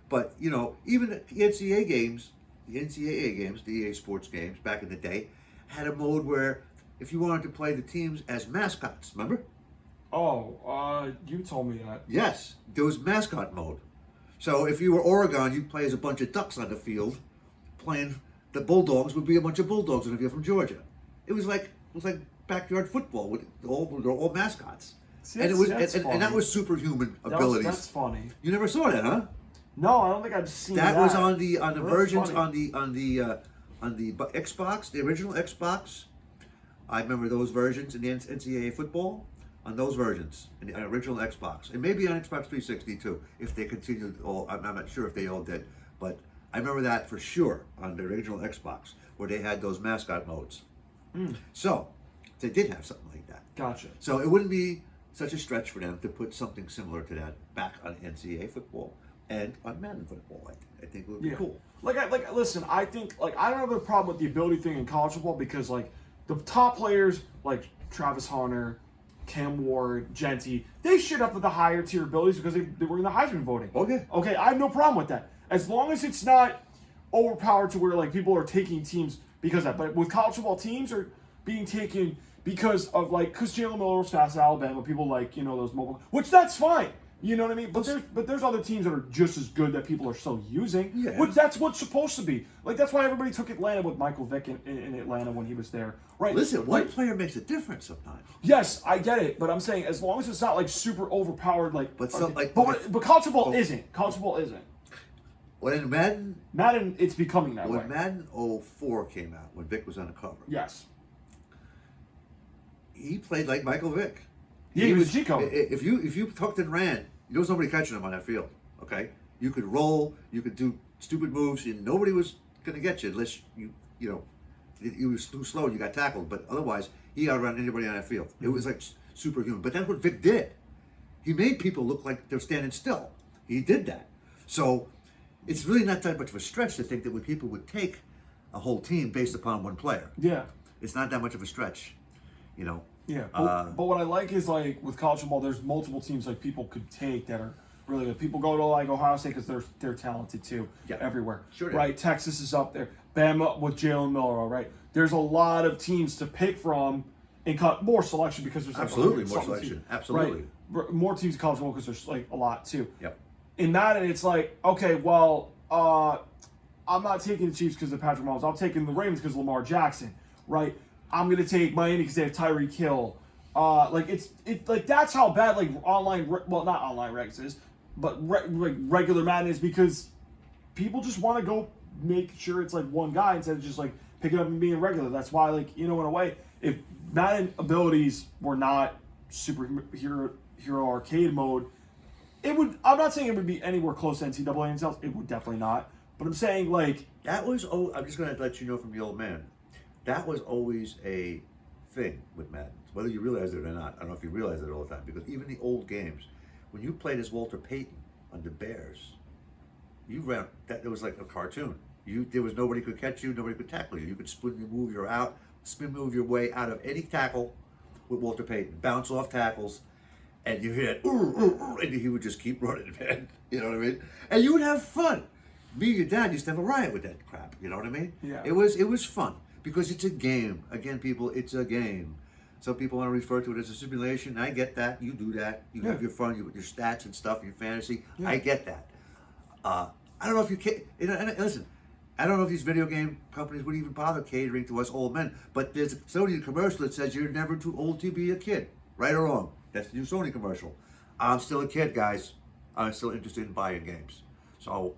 But, even the NCAA games, the EA Sports games back in the day, had a mode where if you wanted to play the teams as mascots, remember? Oh, you told me that. Yes, there was mascot mode. So if you were Oregon, you'd play as a bunch of ducks on the field, playing the Bulldogs would be a bunch of Bulldogs on the field from Georgia. It was like backyard football with they're all mascots. See, and it was that's and that was superhuman abilities. That's funny. You never saw that, huh? No, I don't think I've seen that. That was on the That's versions funny. on the Xbox, the original Xbox. I remember those versions in the NCAA football. On those versions, in the original Xbox, and maybe on Xbox 360 too, if they continued all, I'm not sure if they all did, but I remember that for sure on the original Xbox, where they had those mascot modes. So, they did have something like that. Gotcha. So it wouldn't be such a stretch for them to put something similar to that back on NCAA football and on Madden football. I think it would be cool. Listen, I think, I don't have a problem with the ability thing in college football because, the top players, like Travis Hunter, Cam Ward, Genty, they should have the higher tier abilities because they were in the Heisman voting. Okay, I have no problem with that. As long as it's not overpowered to where people are taking teams because of that. But with college football, teams are being taken because Jalen Miller was fast at Alabama, people those mobile, which that's fine. You know what I mean? But there's other teams that are just as good that people are still using. Yeah. Which that's what's supposed to be. That's why everybody took Atlanta with Michael Vick in Atlanta when he was there. Right. Listen, one player makes a difference sometimes. Yes, I get it, but I'm saying as long as it's not super overpowered, But college football isn't. College football isn't. When in Madden, it's becoming that way. When Madden 04 came out, when Vick was on the cover, Yes. he played like Michael Vick. Yeah, he was G-code. If you tucked and ran, there was nobody catching him on that field. Okay, you could roll, you could do stupid moves, and nobody was going to get you unless you was too slow and you got tackled. But otherwise, he outrun anybody on that field. It was like superhuman. But that's what Vick did. He made people look like they're standing still. He did that. So it's really not that much of a stretch to think that when people would take a whole team based upon one player. Yeah. It's not that much of a stretch, Yeah, but what I like is with college football, there's multiple teams people could take that are really good. People go to Ohio State because they're talented too. Yeah. Everywhere. Sure. Right. Texas is up there. Bama with Jalen Miller. Right. There's a lot of teams to pick from and cut more selection because there's absolutely more selection. Teams, absolutely. Right? More teams in college football because there's a lot too. Yep. In Madden, it's okay, well, I'm not taking the Chiefs because of Patrick Mahomes. I'm taking the Ravens because of Lamar Jackson. Right. I'm gonna take Miami because they have Tyreek Hill. That's how bad online, well, not online regs is, but regular Madden is because people just want to go make sure it's one guy instead of just picking up and being regular. That's why in a way, if Madden abilities were not superhero arcade mode, it would. I'm not saying it would be anywhere close to NCAA themselves. It would definitely not. But I'm saying that was. I'm just gonna let you know from the old man. That was always a thing with Madden, whether you realize it or not. I don't know if you realize it all the time, because even the old games, when you played as Walter Payton on the Bears, you ran that. It was like a cartoon. There was nobody could catch you, nobody could tackle you. You could spin move your way out of any tackle with Walter Payton, bounce off tackles, and you hit, and he would just keep running, man. You know what I mean? And you would have fun. Me and your dad used to have a riot with that crap. You know what I mean? Yeah. It was fun. because it's a game. Again, people, it's a game. Some people want to refer to it as a simulation. I get that. You do that. You have your fun with your stats and stuff, your fantasy. Yeah. I get that. I don't know if you can. And listen, I don't know if these video game companies would even bother catering to us old men. But there's a Sony commercial that says you're never too old to be a kid. Right or wrong? That's the new Sony commercial. I'm still a kid, guys. I'm still interested in buying games. So,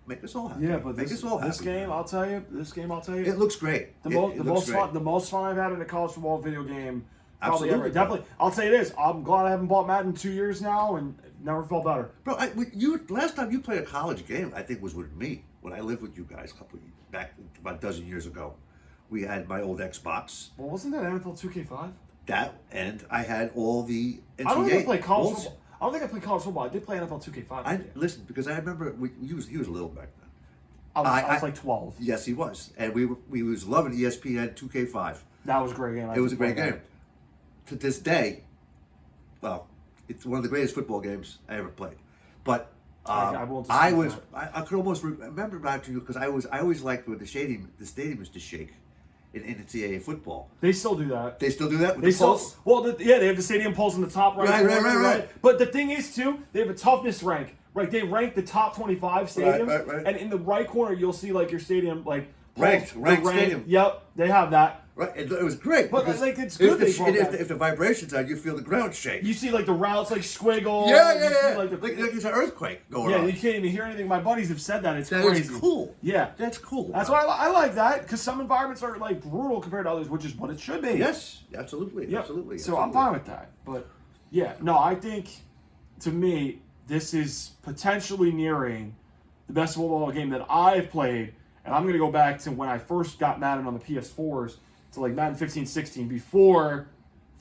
make us all happy. Yeah, but make us all happy. This game, I'll tell you. It looks great. The most fun I've had in a college football video game. Probably Absolutely. Ever. Definitely. I'll say this. I'm glad I haven't bought Madden in 2 years now, and never felt better. Bro, last time you played a college game, I think was with me when I lived with you guys back about a dozen years ago. We had my old Xbox. Well, wasn't that NFL 2K5? That, and I had all the NCAA. I don't think I played college football. I don't think I played college football. I did play NFL 2K5. Listen, because I remember he was little back then. I was like 12. Yes, he was, and we was loving ESPN 2K5. That was a great game. It was a great game. To this day, well, it's one of the greatest football games I ever played. But I could almost remember back to you because I always liked when the stadium used to shake in NCAA football. They still do that. They still do that with the pulse? They have the stadium pulse in the top right. Right. But the thing is, too, they have a toughness rank. Right, they rank the top 25 stadiums. Right. And in the right corner, you'll see like your stadium, like ranked stadium. Yep, they have that. Right, it was great. But like it's good. If the vibrations on, you feel the ground shake. You see like the routes like squiggle. Yeah. Like it's an earthquake going on. Yeah, you can't even hear anything. My buddies have said that. It's crazy. That's cool. Yeah, that's cool. That's why I like that because some environments are like brutal compared to others, which is what it should be. Yes, absolutely. Yep. Absolutely. So I'm fine with that. But yeah, no, I think to me this is potentially nearing the best football game that I've played, and I'm going to go back to when I first got Madden on the PS4s. So like Madden 15, 16, before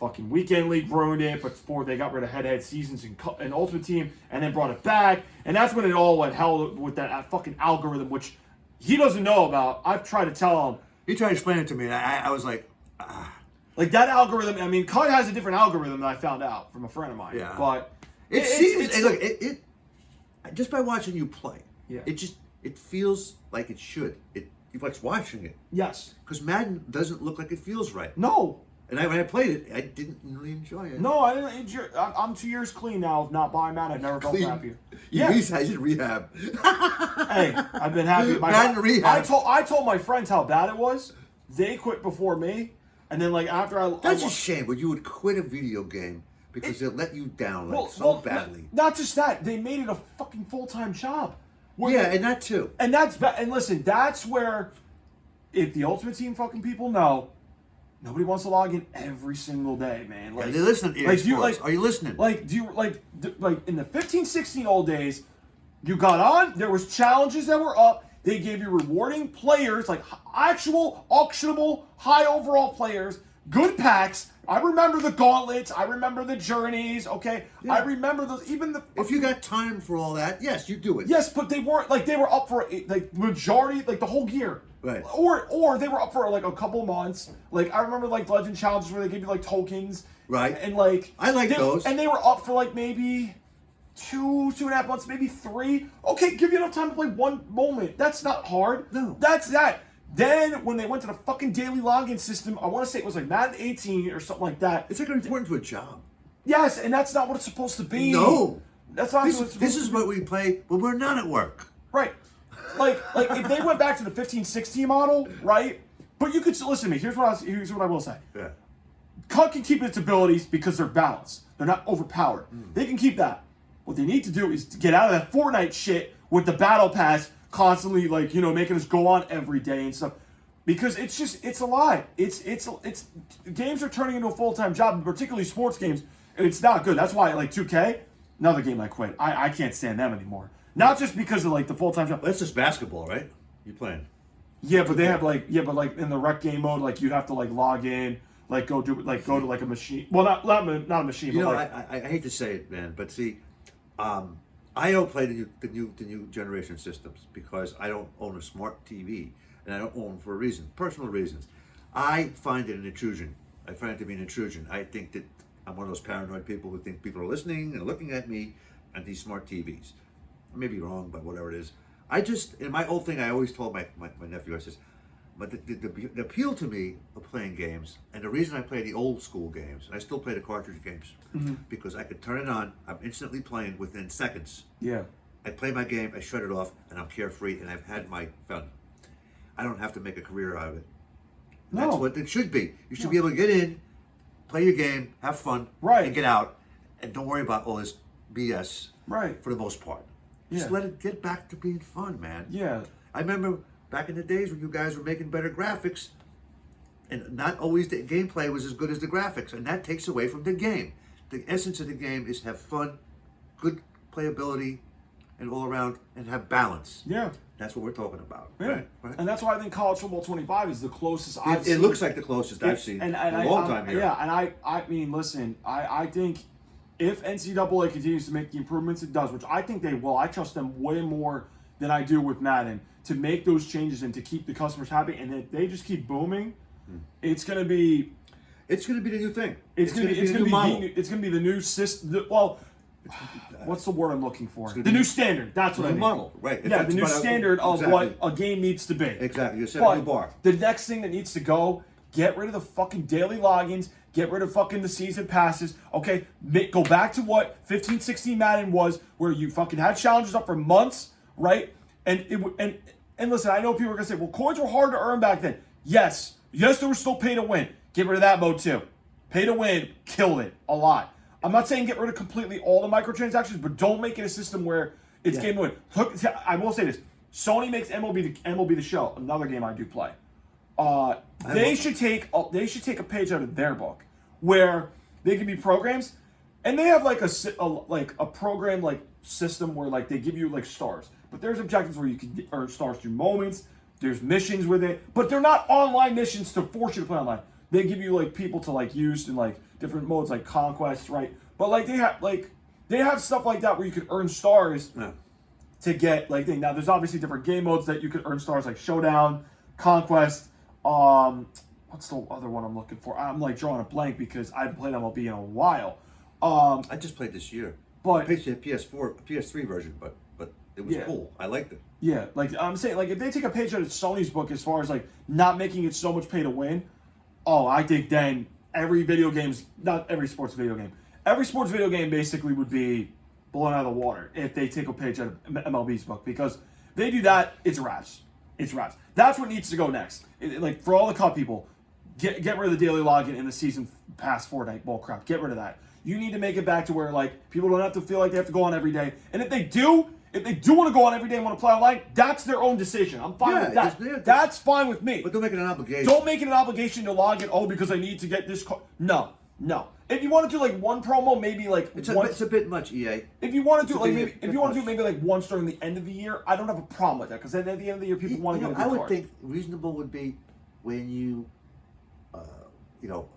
fucking Weekend League ruined it, but before they got rid of head-to-head seasons and Ultimate Team, and then brought it back, and that's when it all went hell with that fucking algorithm, which he doesn't know about. I've tried to tell him. He tried to explain it to me, and I was like, Like that algorithm, I mean, Cut has a different algorithm that I found out from a friend of mine. Yeah. But it just by watching you play, it feels like it should. You like watching it. Yes. Because Madden doesn't look like it feels right. No. And when I played it, I didn't really enjoy it. No, I didn't enjoy it. I'm 2 years clean now of not buying Madden. I've never felt happier. I did rehab. Hey, I've been happy. Madden rehab. I told my friends how bad it was. They quit before me. And then like after That's a shame when you would quit a video game because it let you down badly. Not just that. They made it a fucking full-time job. And that too. And and listen, that's where, if the Ultimate Team fucking people know, nobody wants to log in every single day, man. Like, they're listening. Are you listening? Like, do you like in the 15, 16 old days, you got on. There was challenges that were up. They gave you rewarding players, like actual auctionable, high overall players, good packs. I remember the gauntlets. I remember the journeys. Okay, yeah. I remember those. Even if you got time for all that, yes, you do it. Yes, but they weren't like they were up for like majority, like the whole year. Right. Or they were up for like a couple months. Like I remember like Legend Challenges where they gave you like tokens. Right. And like I like those. And they were up for like maybe 2.5 months, maybe 3. Okay, give you enough time to play one moment. That's not hard. No. That's that. Then, when they went to the fucking daily login system, I want to say it was like Madden 18 or something like that. It's like important to a job. Yes, and that's not what it's supposed to be. No. That's not what it's supposed to be. This is what we play when we're not at work. Right. Like if they went back to the 15-16 model, right? But you could listen to me. Here's what I will say. Yeah. Cut can keep its abilities because they're balanced. They're not overpowered. They can keep that. What they need to do is to get out of that Fortnite shit with the battle pass constantly, like, making us go on every day and stuff, because it's a lie. It's games are turning into a full-time job, particularly sports games, and it's not good. That's why like 2K, another game I quit. I can't stand them anymore. Not just because of like the full-time job. That's just basketball, right? You playing? Yeah, but they have like in the rec game mode, like you have to like log in, like go to like a machine. Well, not a machine. But I hate to say it, man, but see. I don't play the new generation systems because I don't own a smart TV, and I don't own for a reason, personal reasons. I find it an intrusion. I find it to be an intrusion. I think that I'm one of those paranoid people who think people are listening and looking at me on these smart TVs. I may be wrong, but whatever it is. In my old thing, I always told my nephew, I says, But the appeal to me of playing games, and the reason I play the old school games, and I still play the cartridge games, because I could turn it on, I'm instantly playing within seconds. Yeah. I play my game, I shut it off, and I'm carefree, and I've had my fun. I don't have to make a career out of it. No. That's what it should be. You should be able to get in, play your game, have fun, Right. and get out, and don't worry about all this BS. Right. For the most part. Just Yeah. let it get back to being fun, man. Yeah. I remember back in the days when you guys were making better graphics, and not always the gameplay was as good as the graphics, and that takes away from the game. The essence of the game is have fun, good playability, and all around, and have balance. Yeah. That's what we're talking about. Yeah. Right? And that's why I think College Football 25 is the closest I've seen. It looks like the closest I've seen in a long time here. Yeah, and I mean, listen, I think if NCAA continues to make the improvements it does, which I think they will, I trust them way more than I do with Madden, to make those changes and to keep the customers happy, and if they just keep booming, it's going to be... It's going to be the new thing. It's going to be the new model. it's going to be the new system. Well, what's the word I'm looking for? The new standard. That's what I mean. Model, right? Yeah, the new standard of what a game needs to be. Exactly. You set a new bar. The next thing that needs to go, get rid of the fucking daily logins, get rid of fucking the season passes. Okay, go back to what 15, 16 Madden was, where you fucking had challenges up for months, right? And listen, I know people are gonna say, well, coins were hard to earn back then. Yes, they were still pay to win. Get rid of that mode too. Pay to win killed it a lot. I'm not saying get rid of completely all the microtransactions, but don't make it a system where it's game to win. Look, I will say this: Sony makes MLB the Show, another game I do play. They should take a page out of their book where they can be programs, and they have like a program like system where like they give you like stars, but there's objectives where you can earn stars through moments. There's missions with it, but they're not online missions to force you to play online. They give you like people to like use in like different modes like conquest, right? But like they have stuff like that where you can earn stars to get like thing. Now there's obviously different game modes that you could earn stars like Showdown, Conquest. What's the other one I'm looking for? I'm like drawing a blank because I haven't played MLB in a while. I just played this year. But I played the PS3 version, but it was cool. I liked it. Yeah, like I'm saying, like if they take a page out of Sony's book as far as like not making it so much pay to win, I think then every sports video game basically would be blown out of the water if they take a page out of MLB's book, because they do that, it's wraps. It's wraps. That's what needs to go next. Like for all the cup people, get rid of the daily login in the season pass Fortnite bull crap. Get rid of that. You need to make it back to where like people don't have to feel like they have to go on every day. And if they do want to go on every day and want to play online, that's their own decision. I'm fine with that. That's fine with me. But don't make it an obligation. Don't make it an obligation to log in. Because I need to get this card. No. If you want to do like one promo, maybe like it's a bit much, EA. If you want to do maybe like once during the end of the year, I don't have a problem with that, because then at the end of the year people want to get a good I would card. think reasonable would be when you,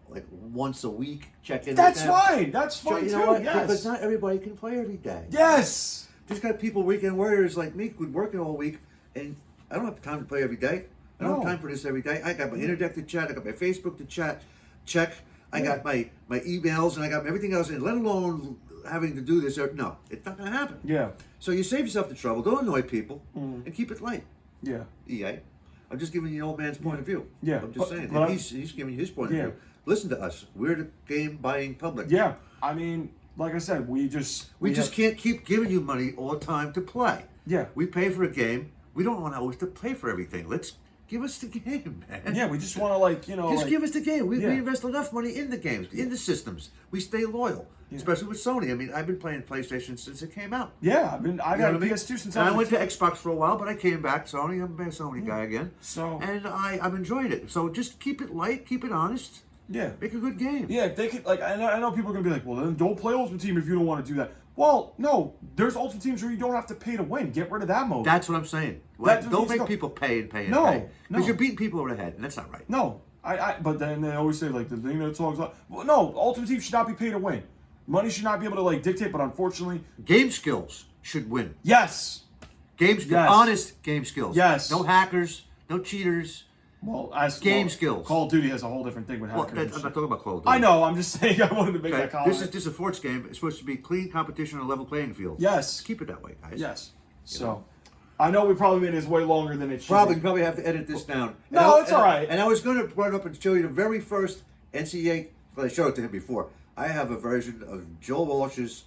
like once a week check in. That's fine. That's fine you too. know what? Yes. Because not everybody can play every day. Yes. Just got people, weekend warriors like me, who'd working all week, and I don't have time to play every day. I don't have time for this every day. I got my internet to chat. I got my Facebook to check. I got my emails, and I got everything else, and let alone having to do this. No, it's not going to happen. Yeah. So you save yourself the trouble. Don't annoy people, and keep it light. Yeah. EA. I'm just giving you the old man's point of view. Yeah. I'm just saying. But He's giving you his point of view. Listen to us. We're the game buying public. Yeah. I mean, like I said, we just can't keep giving you money all the time to play. Yeah. We pay for a game. We don't want always to pay for everything. Let's give us the game, man. Yeah, we just want to Just give us the game. We invest enough money in the games, in the systems. We stay loyal, especially with Sony. I mean, I've been playing PlayStation since it came out. Yeah, I got a PS2 since I went to Xbox for a while, but I came back Sony. I'm a Sony guy again. And I'm enjoying it. So just keep it light, keep it honest. Yeah. Make a good game. Yeah, if they could, like, I know people are going to be like, well, then don't play Ultimate Team if you don't want to do that. Well, no, there's Ultimate Teams where you don't have to pay to win. Get rid of that mode. That's what I'm saying. Don't make people pay and pay. Because you're beating people over the head, and that's not right. No, but then they always say, like, the thing that talks about, well, no, Ultimate Team should not be pay to win. Money should not be able to, like, dictate, but unfortunately. Game skills should win. Yes. Honest game skills. Yes. No hackers, no cheaters. Well, skills. Call of Duty has a whole different thing with hackers. I'm not talking about Call of Duty. I know. I'm just saying. I wanted to make that comment. This is a sports game. It's supposed to be clean competition on a level playing field. Yes. Keep it that way, guys. Yes. So, I know we probably made this way longer than it should be. Probably have to edit this down. No, it's all right. And I was going to run up and show you the very first NCAA. Well, I showed it to him before. I have a version of Joe Walsh's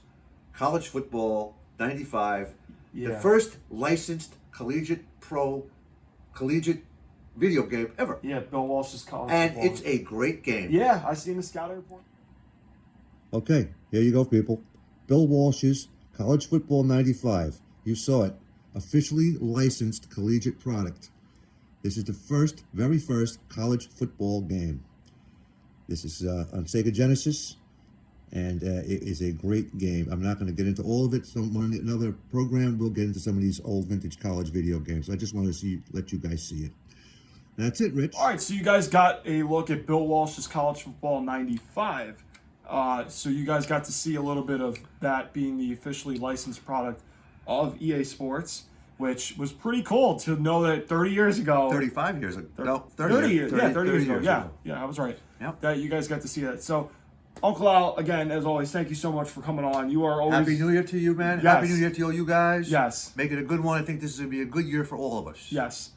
College Football '95, the first licensed collegiate video game ever. Yeah, Bill Walsh's College And Football. it's a great game. Yeah, I seen the scouting report. Okay, here you go, people. Bill Walsh's College Football '95. You saw it. Officially licensed collegiate product. This is the very first college football game. This is on Sega Genesis, and it is a great game. I'm not going to get into all of it. Another program, we'll get into some of these old vintage college video games. I just want to let you guys see it. That's it, Rich. All right, so you guys got a look at Bill Walsh's College Football '95. So you guys got to see a little bit of that being the officially licensed product of EA Sports, which was pretty cool to know that 30 years ago. 35 years ago. No, 30 years. 30 years ago. Yeah, I was right. Yep. That you guys got to see that. So, Uncle Al, again, as always, thank you so much for coming on. You are always... Happy New Year to you, man. Yes. Happy New Year to all you guys. Yes. Make it a good one. I think this is going to be a good year for all of us. Yes.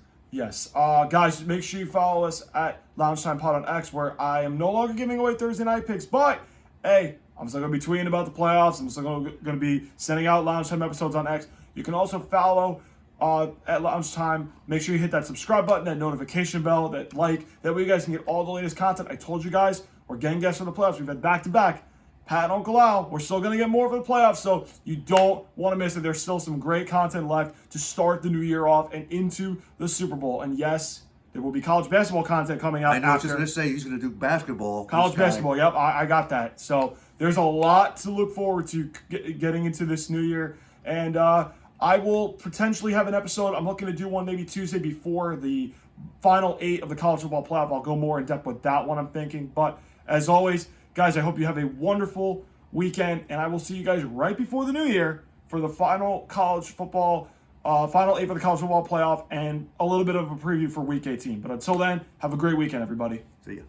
Guys, make sure you follow us at Lounge Time Pod on X, where I am no longer giving away Thursday night picks, but, hey, I'm still going to be tweeting about the playoffs. I'm still going to be sending out Lounge Time episodes on X. You can also follow at Lounge Time. Make sure you hit that subscribe button, that notification bell, that like. That way you guys can get all the latest content. I told you guys, we're getting guests for the playoffs. We've had back-to-back. Pat and Uncle Al, we're still going to get more for the playoffs, so you don't want to miss it. There's still some great content left to start the new year off and into the Super Bowl. And yes, there will be college basketball content coming out. I know what you're going to say. He's going to do basketball. College basketball, yep, I got that. So there's a lot to look forward to getting into this new year. And I will potentially have an episode. I'm looking to do one maybe Tuesday before the final 8 of the college football playoff. I'll go more in depth with that one, I'm thinking. But as always, guys, I hope you have a wonderful weekend. And I will see you guys right before the new year for the final college football, final 8 for the college football playoff, and a little bit of a preview for week 18. But until then, have a great weekend, everybody. See ya.